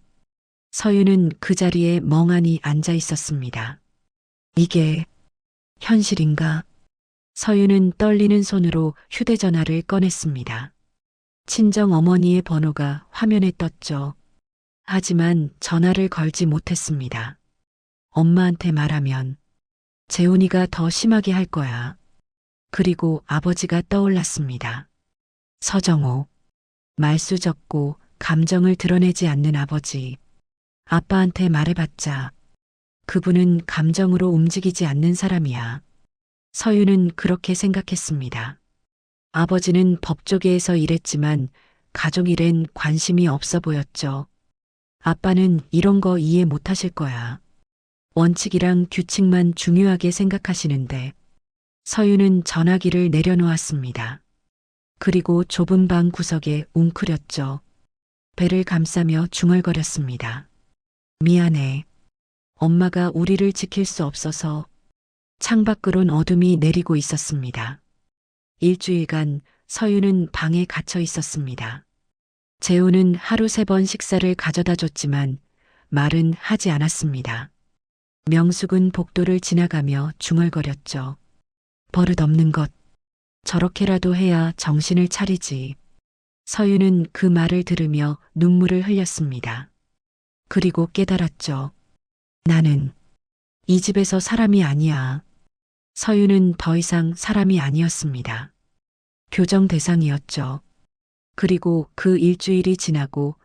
B: 서윤은 그 자리에 멍하니 앉아 있었습니다. 이게 현실인가? 서윤은 떨리는 손으로 휴대전화를 꺼냈습니다. 친정 어머니의 번호가 화면에 떴죠. 하지만 전화를 걸지 못했습니다. 엄마한테 말하면 재훈이가 더 심하게 할 거야. 그리고 아버지가 떠올랐습니다. 서정호. 말수 적고 감정을 드러내지 않는 아버지. 아빠한테 말해봤자 그분은 감정으로 움직이지 않는 사람이야. 서윤은 그렇게 생각했습니다. 아버지는 법조계에서 일했지만 가족 일엔 관심이 없어 보였죠. 아빠는 이런 거 이해 못하실 거야. 원칙이랑 규칙만 중요하게 생각하시는데. 서윤은 전화기를 내려놓았습니다. 그리고 좁은 방 구석에 웅크렸죠. 배를 감싸며 중얼거렸습니다. 미안해. 엄마가 우리를 지킬 수 없어서. 창밖으론 어둠이 내리고 있었습니다. 일주일간 서윤은 방에 갇혀 있었습니다. 재훈은 하루 3번 식사를 가져다 줬지만 말은 하지 않았습니다. 명숙은 복도를 지나가며 중얼거렸죠. 버릇없는 것. 저렇게라도 해야 정신을 차리지. 서윤은 그 말을 들으며 눈물을 흘렸습니다. 그리고 깨달았죠. 나는 이 집에서 사람이 아니야. 서윤은 더 이상 사람이 아니었습니다. 교정 대상이었죠. 그리고 그 일주일이 지나고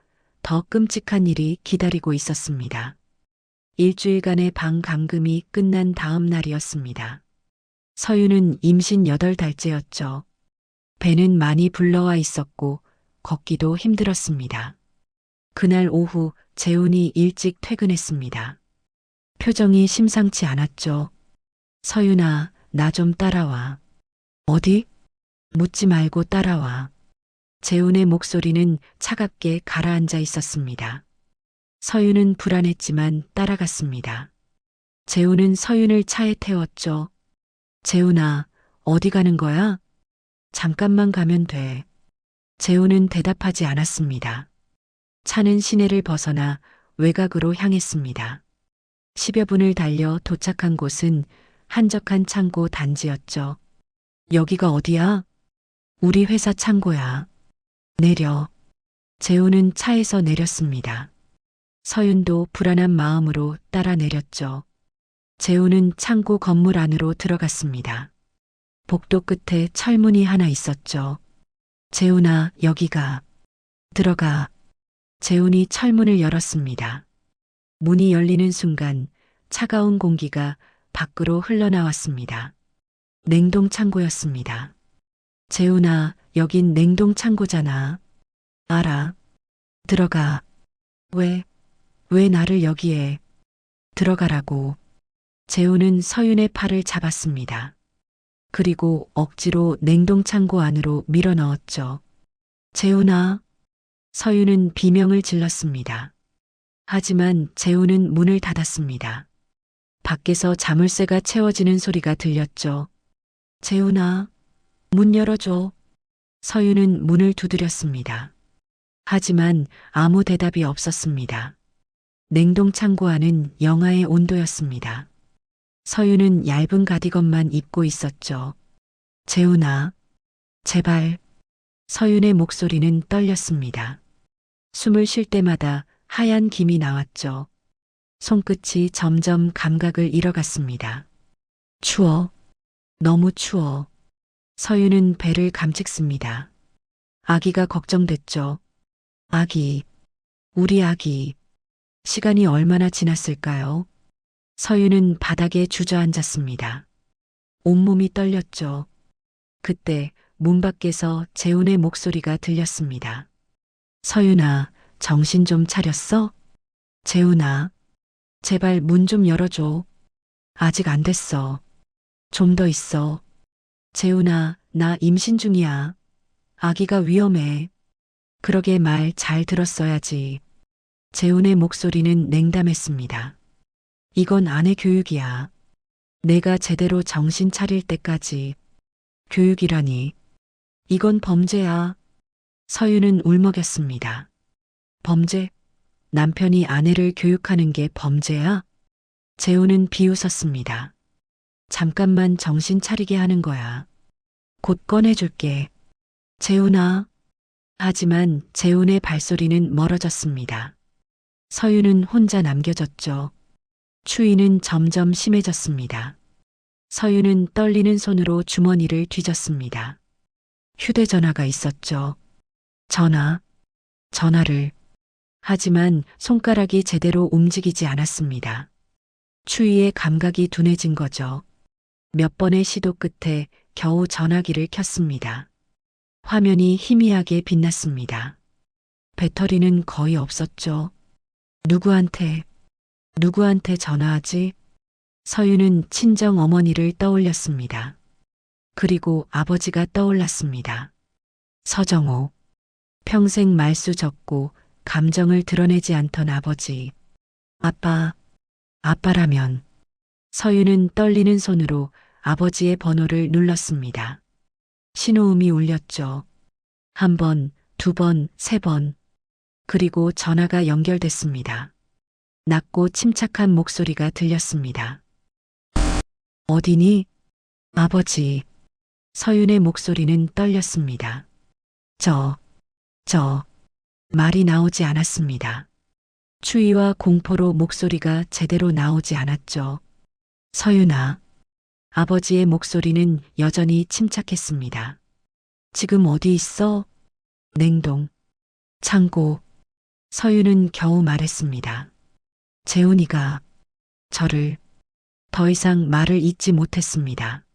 B: 더 끔찍한 일이 기다리고 있었습니다. 일주일간의 방 감금이 끝난 다음 날이었습니다. 서윤은 임신 8달째였죠. 배는 많이 불러와 있었고 걷기도 힘들었습니다. 그날 오후 재훈이 일찍 퇴근했습니다. 표정이 심상치 않았죠. 서윤아, 나 좀 따라와. 어디? 묻지 말고 따라와. 재훈의 목소리는 차갑게 가라앉아 있었습니다. 서윤은 불안했지만 따라갔습니다. 재훈은 서윤을 차에 태웠죠. 재훈아, 어디 가는 거야? 잠깐만 가면 돼. 재훈은 대답하지 않았습니다. 차는 시내를 벗어나 외곽으로 향했습니다. 10여 분을 달려 도착한 곳은 한적한 창고 단지였죠. 여기가 어디야? 우리 회사 창고야. 내려. 재훈은 차에서 내렸습니다. 서윤도 불안한 마음으로 따라 내렸죠. 재훈은 창고 건물 안으로 들어갔습니다. 복도 끝에 철문이 하나 있었죠. 재훈아, 여기가. 들어가. 재훈이 철문을 열었습니다. 문이 열리는 순간 차가운 공기가 밖으로 흘러나왔습니다. 냉동 창고였습니다. 재훈아, 여긴 냉동 창고잖아. 알아. 들어가. 왜 나를 여기에 들어가라고. 재훈은 서윤의 팔을 잡았습니다. 그리고 억지로 냉동 창고 안으로 밀어 넣었죠. 재훈아. 서윤은 비명을 질렀습니다. 하지만 재훈은 문을 닫았습니다. 밖에서 자물쇠가 채워지는 소리가 들렸죠. 재훈아, 문 열어줘. 서윤은 문을 두드렸습니다. 하지만 아무 대답이 없었습니다. 냉동 창고 안은 영하의 온도였습니다. 서윤은 얇은 가디건만 입고 있었죠. 재훈아, 제발. 서윤의 목소리는 떨렸습니다. 숨을 쉴 때마다 하얀 김이 나왔죠. 손끝이 점점 감각을 잃어갔습니다. 추워. 너무 추워. 서윤은 배를 감직습니다. 아기가 걱정됐죠. 아기. 우리 아기. 시간이 얼마나 지났을까요? 서윤은 바닥에 주저앉았습니다. 온몸이 떨렸죠. 그때 문 밖에서 재훈의 목소리가 들렸습니다. 서윤아, 정신 좀 차렸어? 재훈아, 제발 문 좀 열어줘. 아직 안 됐어. 좀 더 있어. 재훈아, 나 임신 중이야. 아기가 위험해. 그러게 말 잘 들었어야지. 재훈의 목소리는 냉담했습니다. 이건 아내 교육이야. 내가 제대로 정신 차릴 때까지. 교육이라니. 이건 범죄야. 서윤은 울먹였습니다. 범죄? 남편이 아내를 교육하는 게 범죄야? 재훈은 비웃었습니다. 잠깐만 정신 차리게 하는 거야. 곧 꺼내줄게. 재훈아. 하지만 재훈의 발소리는 멀어졌습니다. 서윤은 혼자 남겨졌죠. 추위는 점점 심해졌습니다. 서윤은 떨리는 손으로 주머니를 뒤졌습니다. 휴대전화가 있었죠. 전화를. 하지만 손가락이 제대로 움직이지 않았습니다. 추위에 감각이 둔해진 거죠. 몇 번의 시도 끝에 겨우 전화기를 켰습니다. 화면이 희미하게 빛났습니다. 배터리는 거의 없었죠. 누구한테 전화하지? 서윤은 친정 어머니를 떠올렸습니다. 그리고 아버지가 떠올랐습니다. 서정호. 평생 말수 적고 감정을 드러내지 않던 아버지. 아빠라면. 서윤은 떨리는 손으로 아버지의 번호를 눌렀습니다. 신호음이 울렸죠. 한 번, 두 번, 세 번. 그리고 전화가 연결됐습니다. 낮고 침착한 목소리가 들렸습니다. 어디니? 아버지. 서윤의 목소리는 떨렸습니다. 말이 나오지 않았습니다. 추위와 공포로 목소리가 제대로 나오지 않았죠. 서윤아. 아버지의 목소리는 여전히 침착했습니다. 지금 어디 있어? 냉동. 창고. 서윤은 겨우 말했습니다. 재훈이가 저를. 더 이상 말을 잇지 못했습니다.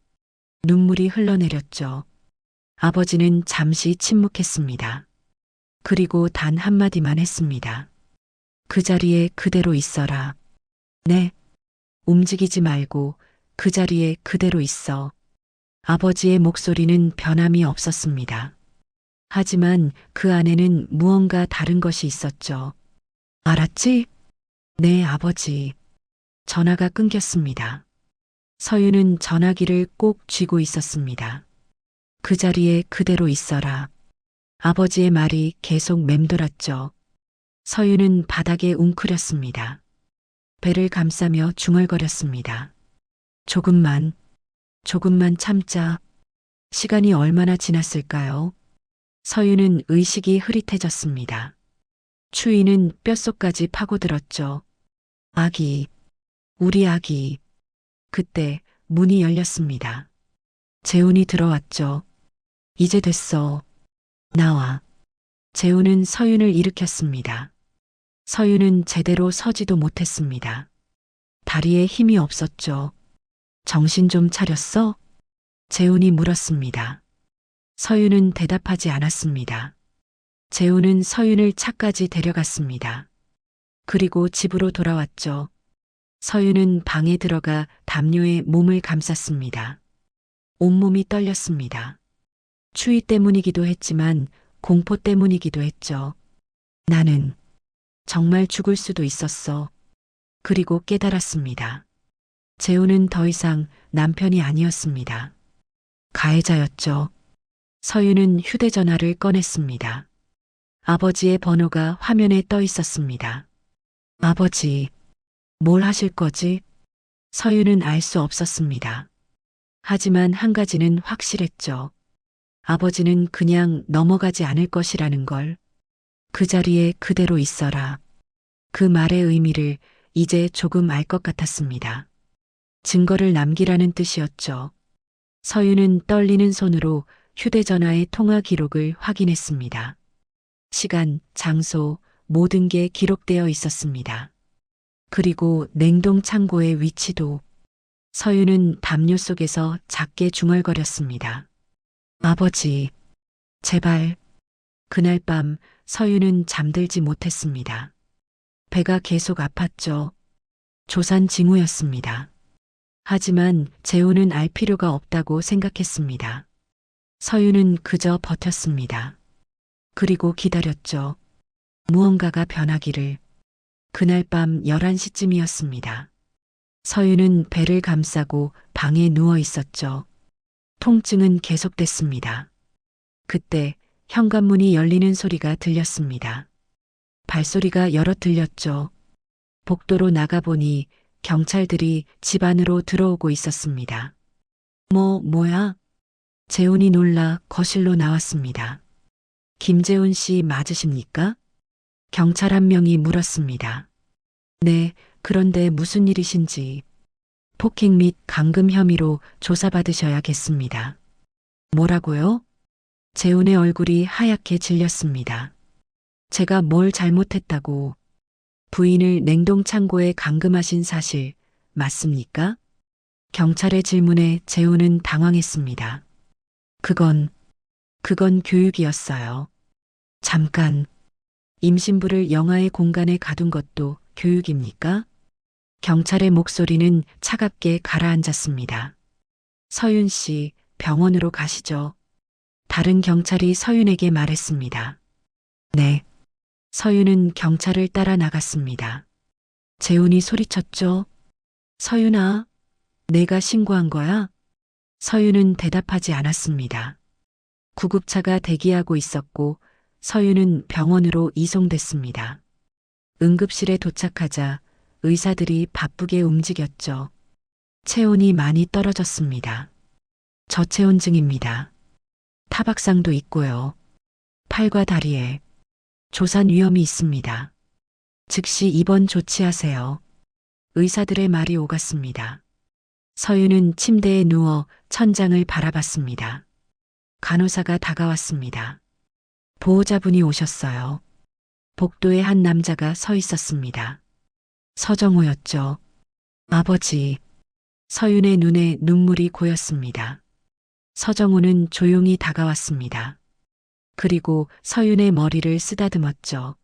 B: 눈물이 흘러내렸죠. 아버지는 잠시 침묵했습니다. 그리고 단 한마디만 했습니다. 그 자리에 그대로 있어라. 네. 움직이지 말고 그 자리에 그대로 있어. 아버지의 목소리는 변함이 없었습니다. 하지만 그 안에는 무언가 다른 것이 있었죠. 알았지? 네, 아버지. 전화가 끊겼습니다. 서윤은 전화기를 꼭 쥐고 있었습니다. 그 자리에 그대로 있어라. 아버지의 말이 계속 맴돌았죠. 서윤은 바닥에 웅크렸습니다. 배를 감싸며 중얼거렸습니다. 조금만 참자. 시간이 얼마나 지났을까요? 서윤은 의식이 흐릿해졌습니다. 추위는 뼛속까지 파고들었죠. 아기, 우리 아기. 그때 문이 열렸습니다. 재훈이 들어왔죠. 이제 됐어. 나와. 재훈은 서윤을 일으켰습니다. 서윤은 제대로 서지도 못했습니다. 다리에 힘이 없었죠. 정신 좀 차렸어? 재훈이 물었습니다. 서윤은 대답하지 않았습니다. 재훈은 서윤을 차까지 데려갔습니다. 그리고 집으로 돌아왔죠. 서윤은 방에 들어가 담요에 몸을 감쌌습니다. 온몸이 떨렸습니다. 추위 때문이기도 했지만 공포 때문이기도 했죠. 나는 정말 죽을 수도 있었어. 그리고 깨달았습니다. 재훈은 더 이상 남편이 아니었습니다. 가해자였죠. 서윤은 휴대전화를 꺼냈습니다. 아버지의 번호가 화면에 떠 있었습니다. 아버지, 뭘 하실 거지? 서윤은 알 수 없었습니다. 하지만 한 가지는 확실했죠. 아버지는 그냥 넘어가지 않을 것이라는 걸. 그 자리에 그대로 있어라. 그 말의 의미를 이제 조금 알 것 같았습니다. 증거를 남기라는 뜻이었죠. 서윤은 떨리는 손으로 휴대전화의 통화 기록을 확인했습니다. 시간, 장소, 모든 게 기록되어 있었습니다. 그리고 냉동 창고의 위치도. 서윤은 담요 속에서 작게 중얼거렸습니다. 아버지, 제발. 그날 밤 서윤은 잠들지 못했습니다. 배가 계속 아팠죠. 조산 징후였습니다. 하지만 재훈은 알 필요가 없다고 생각했습니다. 서윤은 그저 버텼습니다. 그리고 기다렸죠. 무언가가 변하기를. 그날 밤 11시쯤이었습니다. 서윤은 배를 감싸고 방에 누워 있었죠. 통증은 계속됐습니다. 그때 현관문이 열리는 소리가 들렸습니다. 발소리가 여러 들렸죠. 복도로 나가보니 경찰들이 집 안으로 들어오고 있었습니다. 뭐야? 재훈이 놀라 거실로 나왔습니다. 김재훈 씨 맞으십니까? 경찰 한 명이 물었습니다. 네, 그런데 무슨 일이신지. 폭행 및 감금 혐의로 조사받으셔야겠습니다. 뭐라고요? 재훈의 얼굴이 하얗게 질렸습니다. 제가 뭘 잘못했다고. 부인을 냉동창고에 감금하신 사실 맞습니까? 경찰의 질문에 재훈은 당황했습니다. 그건 교육이었어요. 잠깐. 임신부를 영하의 공간에 가둔 것도 교육입니까? 경찰의 목소리는 차갑게 가라앉았습니다. 서윤 씨, 병원으로 가시죠. 다른 경찰이 서윤에게 말했습니다. 네. 서윤은 경찰을 따라 나갔습니다. 재훈이 소리쳤죠. 서윤아, 내가 신고한 거야? 서윤은 대답하지 않았습니다. 구급차가 대기하고 있었고 서윤은 병원으로 이송됐습니다. 응급실에 도착하자 의사들이 바쁘게 움직였죠. 체온이 많이 떨어졌습니다. 저체온증입니다. 타박상도 있고요. 팔과 다리에 조산 위험이 있습니다. 즉시 입원 조치하세요. 의사들의 말이 오갔습니다. 서윤은 침대에 누워 천장을 바라봤습니다. 간호사가 다가왔습니다. 보호자분이 오셨어요. 복도에 한 남자가 서 있었습니다. 서정호였죠. 아버지. 서윤의 눈에 눈물이 고였습니다. 서정호는 조용히 다가왔습니다. 그리고 서윤의 머리를 쓰다듬었죠.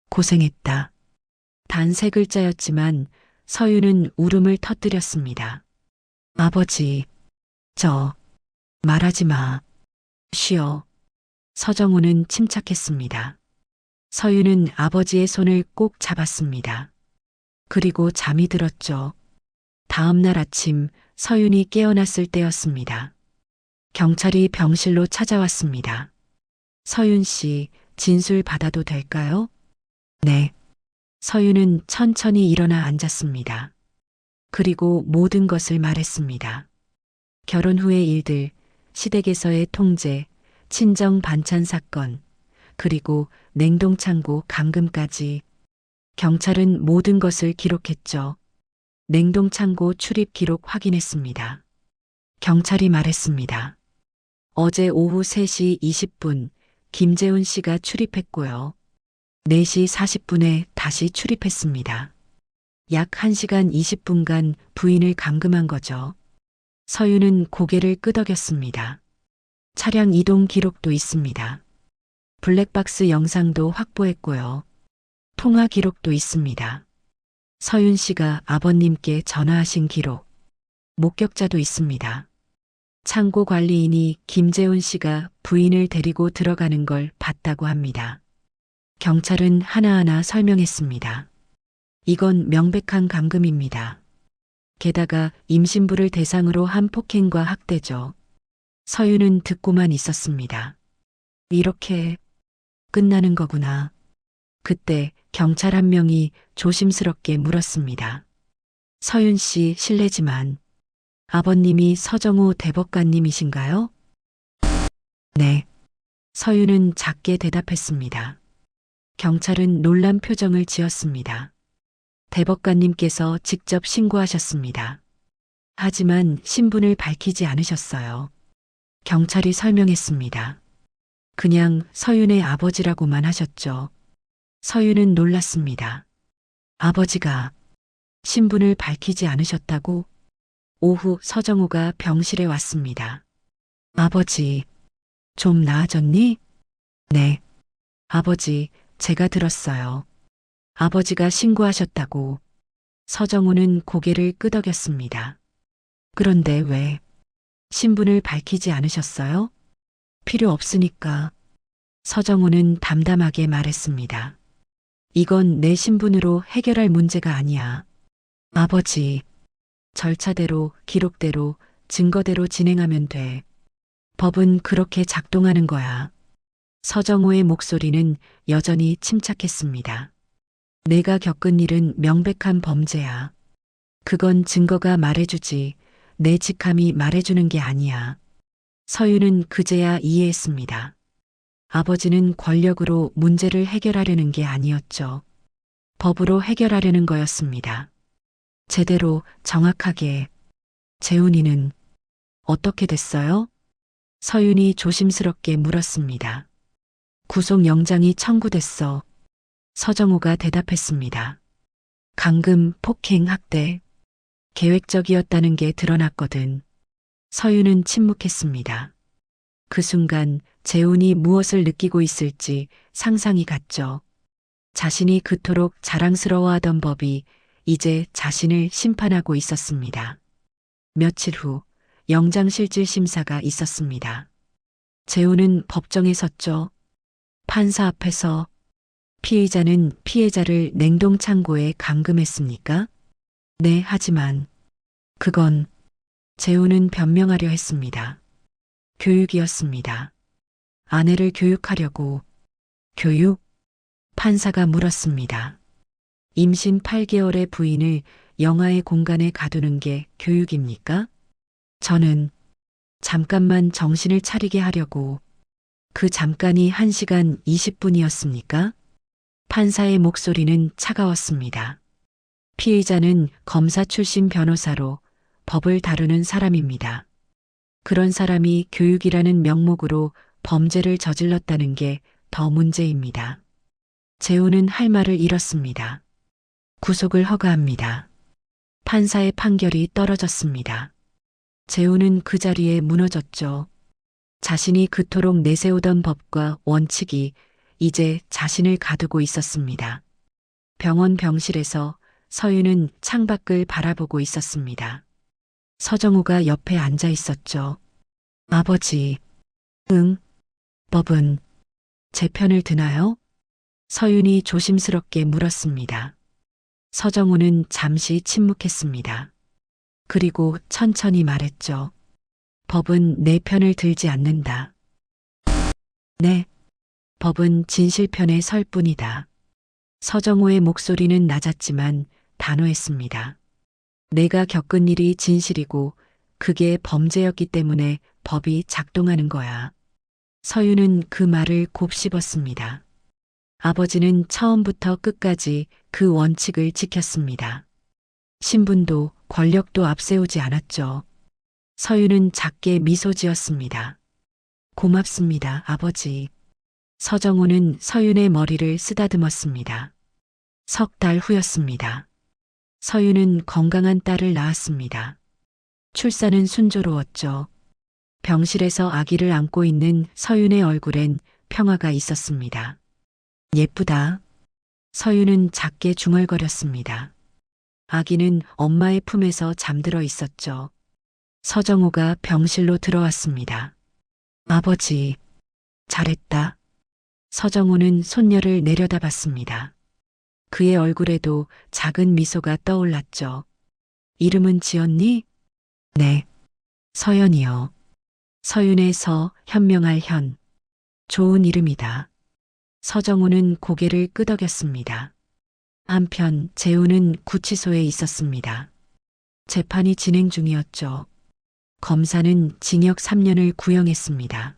B: 고생했다. 단 3글자였지만 서윤은 울음을 터뜨렸습니다. 아버지, 말하지 마. 쉬어. 서정호는 침착했습니다. 서윤은 아버지의 손을 꼭 잡았습니다. 그리고 잠이 들었죠. 다음 날 아침 서윤이 깨어났을 때였습니다. 경찰이 병실로 찾아왔습니다. 서윤 씨, 진술 받아도 될까요? 네. 서윤은 천천히 일어나 앉았습니다. 그리고 모든 것을 말했습니다. 결혼 후의 일들, 시댁에서의 통제, 친정 반찬 사건, 그리고 냉동창고 감금까지. 경찰은 모든 것을 기록했죠. 냉동창고 출입 기록 확인했습니다. 경찰이 말했습니다. 어제 오후 3시 20분 김재훈 씨가 출입했고요. 4시 40분에 다시 출입했습니다. 약 1시간 20분간 부인을 감금한 거죠. 서윤은 고개를 끄덕였습니다. 차량 이동 기록도 있습니다. 블랙박스 영상도 확보했고요. 통화 기록도 있습니다. 서윤 씨가 아버님께 전화하신 기록, 목격자도 있습니다. 창고 관리인이 김재훈 씨가 부인을 데리고 들어가는 걸 봤다고 합니다. 경찰은 하나하나 설명했습니다. 이건 명백한 감금입니다. 게다가 임신부를 대상으로 한 폭행과 학대죠. 서윤은 듣고만 있었습니다. 이렇게 끝나는 거구나. 그때 경찰 한 명이 조심스럽게 물었습니다. 서윤 씨 실례지만 아버님이 서정우 대법관님이신가요? 네. 서윤은 작게 대답했습니다. 경찰은 놀란 표정을 지었습니다. 대법관님께서 직접 신고하셨습니다. 하지만 신분을 밝히지 않으셨어요. 경찰이 설명했습니다. 그냥 서윤의 아버지라고만 하셨죠. 서윤은 놀랐습니다. 아버지가 신분을 밝히지 않으셨다고? 오후 서정우가 병실에 왔습니다. 아버지, 좀 나아졌니? 네. 아버지, 제가 들었어요. 아버지가 신고하셨다고. 서정우는 고개를 끄덕였습니다. 그런데 왜 신분을 밝히지 않으셨어요? 필요 없으니까. 서정우는 담담하게 말했습니다. 이건 내 신분으로 해결할 문제가 아니야. 아버지, 절차대로, 기록대로, 증거대로 진행하면 돼. 법은 그렇게 작동하는 거야. 서정우의 목소리는 여전히 침착했습니다. 내가 겪은 일은 명백한 범죄야. 그건 증거가 말해주지, 내 직함이 말해주는 게 아니야. 서윤은 그제야 이해했습니다. 아버지는 권력으로 문제를 해결하려는 게 아니었죠. 법으로 해결하려는 거였습니다. 제대로, 정확하게. 재훈이는 어떻게 됐어요? 서윤이 조심스럽게 물었습니다. 구속영장이 청구됐어. 서정우가 대답했습니다. 감금, 폭행, 학대. 계획적이었다는 게 드러났거든. 서윤은 침묵했습니다. 그 순간 재훈이 무엇을 느끼고 있을지 상상이 갔죠. 자신이 그토록 자랑스러워하던 법이 이제 자신을 심판하고 있었습니다. 며칠 후 영장실질 심사가 있었습니다. 재훈은 법정에 섰죠. 판사 앞에서 피의자는 피해자를 냉동창고에 감금했습니까? 네, 하지만 그건 재훈은 변명하려 했습니다. 교육이었습니다. 아내를 교육하려고. 교육? 판사가 물었습니다. 임신 8개월의 부인을 영하의 공간에 가두는 게 교육입니까? 저는 잠깐만 정신을 차리게 하려고. 그 잠깐이 1시간 20분이었습니까? 판사의 목소리는 차가웠습니다. 피의자는 검사 출신 변호사로 법을 다루는 사람입니다. 그런 사람이 교육이라는 명목으로 범죄를 저질렀다는 게 더 문제입니다. 재훈은 할 말을 잃었습니다. 구속을 허가합니다. 판사의 판결이 떨어졌습니다. 재훈은 그 자리에 무너졌죠. 자신이 그토록 내세우던 법과 원칙이 이제 자신을 가두고 있었습니다. 병원 병실에서 서윤은 창밖을 바라보고 있었습니다. 서정우가 옆에 앉아 있었죠. 아버지, 응, 법은 제 편을 드나요? 서윤이 조심스럽게 물었습니다. 서정우는 잠시 침묵했습니다. 그리고 천천히 말했죠. 법은 내 편을 들지 않는다. 네, 법은 진실 편에 설 뿐이다. 서정우의 목소리는 낮았지만 단호했습니다. 내가 겪은 일이 진실이고 그게 범죄였기 때문에 법이 작동하는 거야. 서윤은 그 말을 곱씹었습니다. 아버지는 처음부터 끝까지 그 원칙을 지켰습니다. 신분도 권력도 앞세우지 않았죠. 서윤은 작게 미소 지었습니다. 고맙습니다, 아버지. 서정우는 서윤의 머리를 쓰다듬었습니다. 3달 후였습니다. 서윤은 건강한 딸을 낳았습니다. 출산은 순조로웠죠. 병실에서 아기를 안고 있는 서윤의 얼굴엔 평화가 있었습니다. 예쁘다. 서윤은 작게 중얼거렸습니다. 아기는 엄마의 품에서 잠들어 있었죠. 서정호가 병실로 들어왔습니다. 아버지, 잘했다. 서정호는 손녀를 내려다봤습니다. 그의 얼굴에도 작은 미소가 떠올랐죠. 이름은 지었니? 네. 서연이요. 서윤의 서, 현명할 현. 좋은 이름이다. 서정호는 고개를 끄덕였습니다. 한편 재우는 구치소에 있었습니다. 재판이 진행 중이었죠. 검사는 징역 3년을 구형했습니다.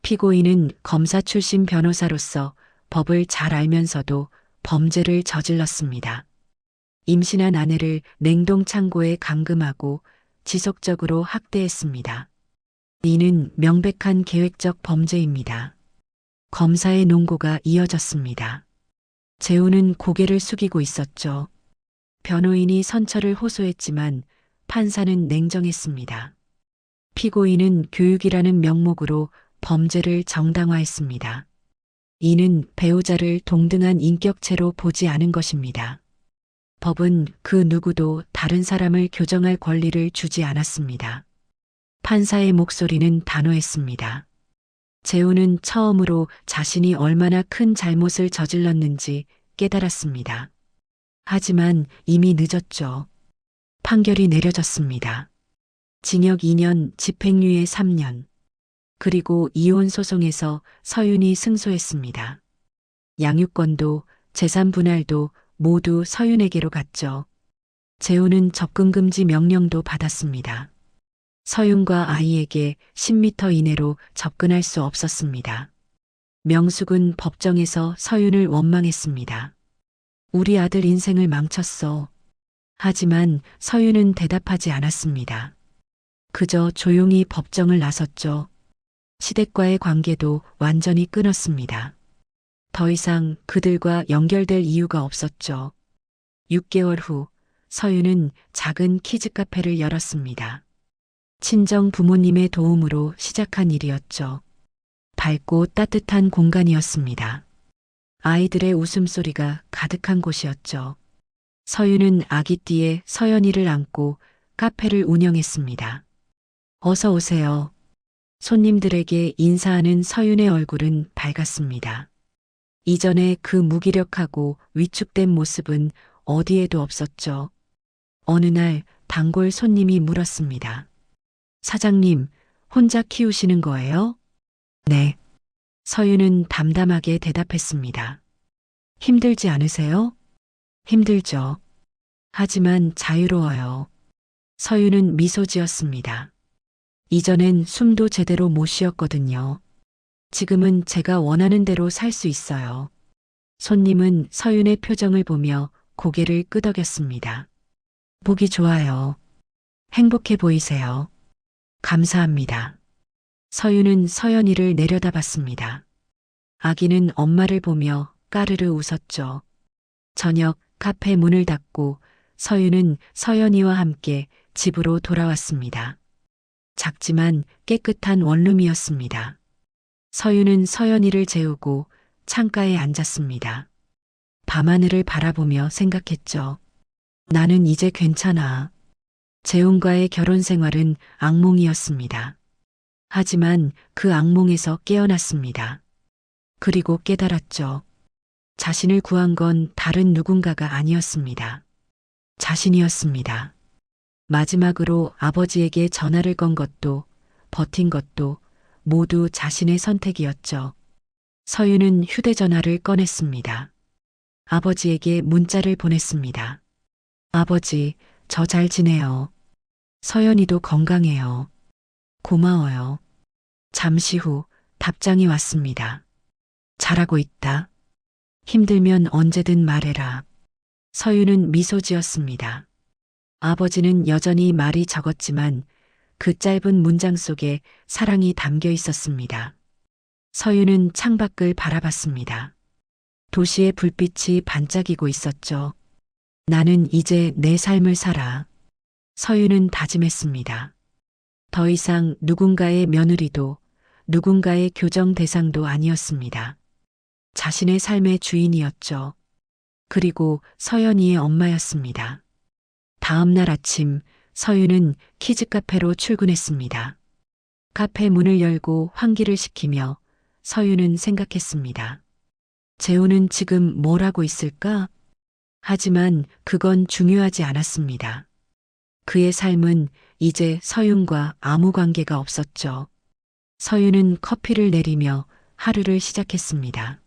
B: 피고인은 검사 출신 변호사로서 법을 잘 알면서도 범죄를 저질렀습니다. 임신한 아내를 냉동 창고에 감금하고 지속적으로 학대했습니다. 이는 명백한 계획적 범죄입니다. 검사의 논고가 이어졌습니다. 재우는 고개를 숙이고 있었죠. 변호인이 선처를 호소했지만 판사는 냉정했습니다. 피고인은 교육이라는 명목으로 범죄를 정당화했습니다. 이는 배우자를 동등한 인격체로 보지 않은 것입니다. 법은 그 누구도 다른 사람을 교정할 권리를 주지 않았습니다. 판사의 목소리는 단호했습니다. 재우는 처음으로 자신이 얼마나 큰 잘못을 저질렀는지 깨달았습니다. 하지만 이미 늦었죠. 판결이 내려졌습니다. 징역 2년, 집행유예 3년. 그리고 이혼 소송에서 서윤이 승소했습니다. 양육권도 재산 분할도 모두 서윤에게로 갔죠. 재우는 접근금지 명령도 받았습니다. 서윤과 아이에게 10m 이내로 접근할 수 없었습니다. 명숙은 법정에서 서윤을 원망했습니다. 우리 아들 인생을 망쳤어. 하지만 서윤은 대답하지 않았습니다. 그저 조용히 법정을 나섰죠. 시댁과의 관계도 완전히 끊었습니다. 더 이상 그들과 연결될 이유가 없었죠. 6개월 후 서윤은 작은 키즈 카페를 열었습니다. 친정 부모님의 도움으로 시작한 일이었죠. 밝고 따뜻한 공간이었습니다. 아이들의 웃음소리가 가득한 곳이었죠. 서윤은 아기띠에 서연이를 안고 카페를 운영했습니다. 어서 오세요. 손님들에게 인사하는 서윤의 얼굴은 밝았습니다. 이전에 그 무기력하고 위축된 모습은 어디에도 없었죠. 어느 날 단골 손님이 물었습니다. 사장님, 혼자 키우시는 거예요? 네. 서윤은 담담하게 대답했습니다. 힘들지 않으세요? 힘들죠. 하지만 자유로워요. 서윤은 미소 지었습니다. 이전엔 숨도 제대로 못 쉬었거든요. 지금은 제가 원하는 대로 살 수 있어요. 손님은 서윤의 표정을 보며 고개를 끄덕였습니다. 보기 좋아요. 행복해 보이세요. 감사합니다. 서윤은 서연이를 내려다봤습니다. 아기는 엄마를 보며 까르르 웃었죠. 저녁 카페 문을 닫고 서윤은 서연이와 함께 집으로 돌아왔습니다. 작지만 깨끗한 원룸이었습니다. 서윤은 서연이를 재우고 창가에 앉았습니다. 밤하늘을 바라보며 생각했죠. 나는 이제 괜찮아. 재훈과의 결혼 생활은 악몽이었습니다. 하지만 그 악몽에서 깨어났습니다. 그리고 깨달았죠. 자신을 구한 건 다른 누군가가 아니었습니다. 자신이었습니다. 마지막으로 아버지에게 전화를 건 것도 버틴 것도 모두 자신의 선택이었죠. 서윤은 휴대전화를 꺼냈습니다. 아버지에게 문자를 보냈습니다. 아버지, 저 잘 지내요. 서연이도 건강해요. 고마워요. 잠시 후 답장이 왔습니다. 잘하고 있다. 힘들면 언제든 말해라. 서윤은 미소 지었습니다. 아버지는 여전히 말이 적었지만 그 짧은 문장 속에 사랑이 담겨 있었습니다. 서윤은 창밖을 바라봤습니다. 도시의 불빛이 반짝이고 있었죠. 나는 이제 내 삶을 살아. 서윤은 다짐했습니다. 더 이상 누군가의 며느리도 누군가의 교정 대상도 아니었습니다. 자신의 삶의 주인이었죠. 그리고 서연이의 엄마였습니다. 다음 날 아침 서윤은 키즈카페로 출근했습니다. 카페 문을 열고 환기를 시키며 서윤은 생각했습니다. 재우는 지금 뭘 하고 있을까? 하지만 그건 중요하지 않았습니다. 그의 삶은 이제 서윤과 아무 관계가 없었죠. 서윤은 커피를 내리며 하루를 시작했습니다.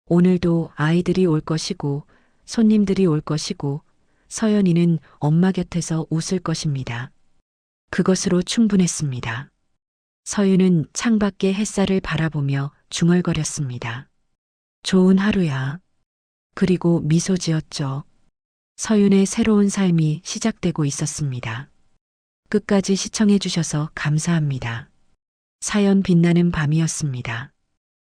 B: 오늘도 아이들이 올 것이고 손님들이 올 것이고 서연이는 엄마 곁에서 웃을 것입니다. 그것으로 충분했습니다. 서윤은 창밖의 햇살을 바라보며 중얼거렸습니다. 좋은 하루야. 그리고 미소 지었죠. 서윤의 새로운 삶이 시작되고 있었습니다. 끝까지 시청해 주셔서 감사합니다. 사연 빛나는 밤이었습니다.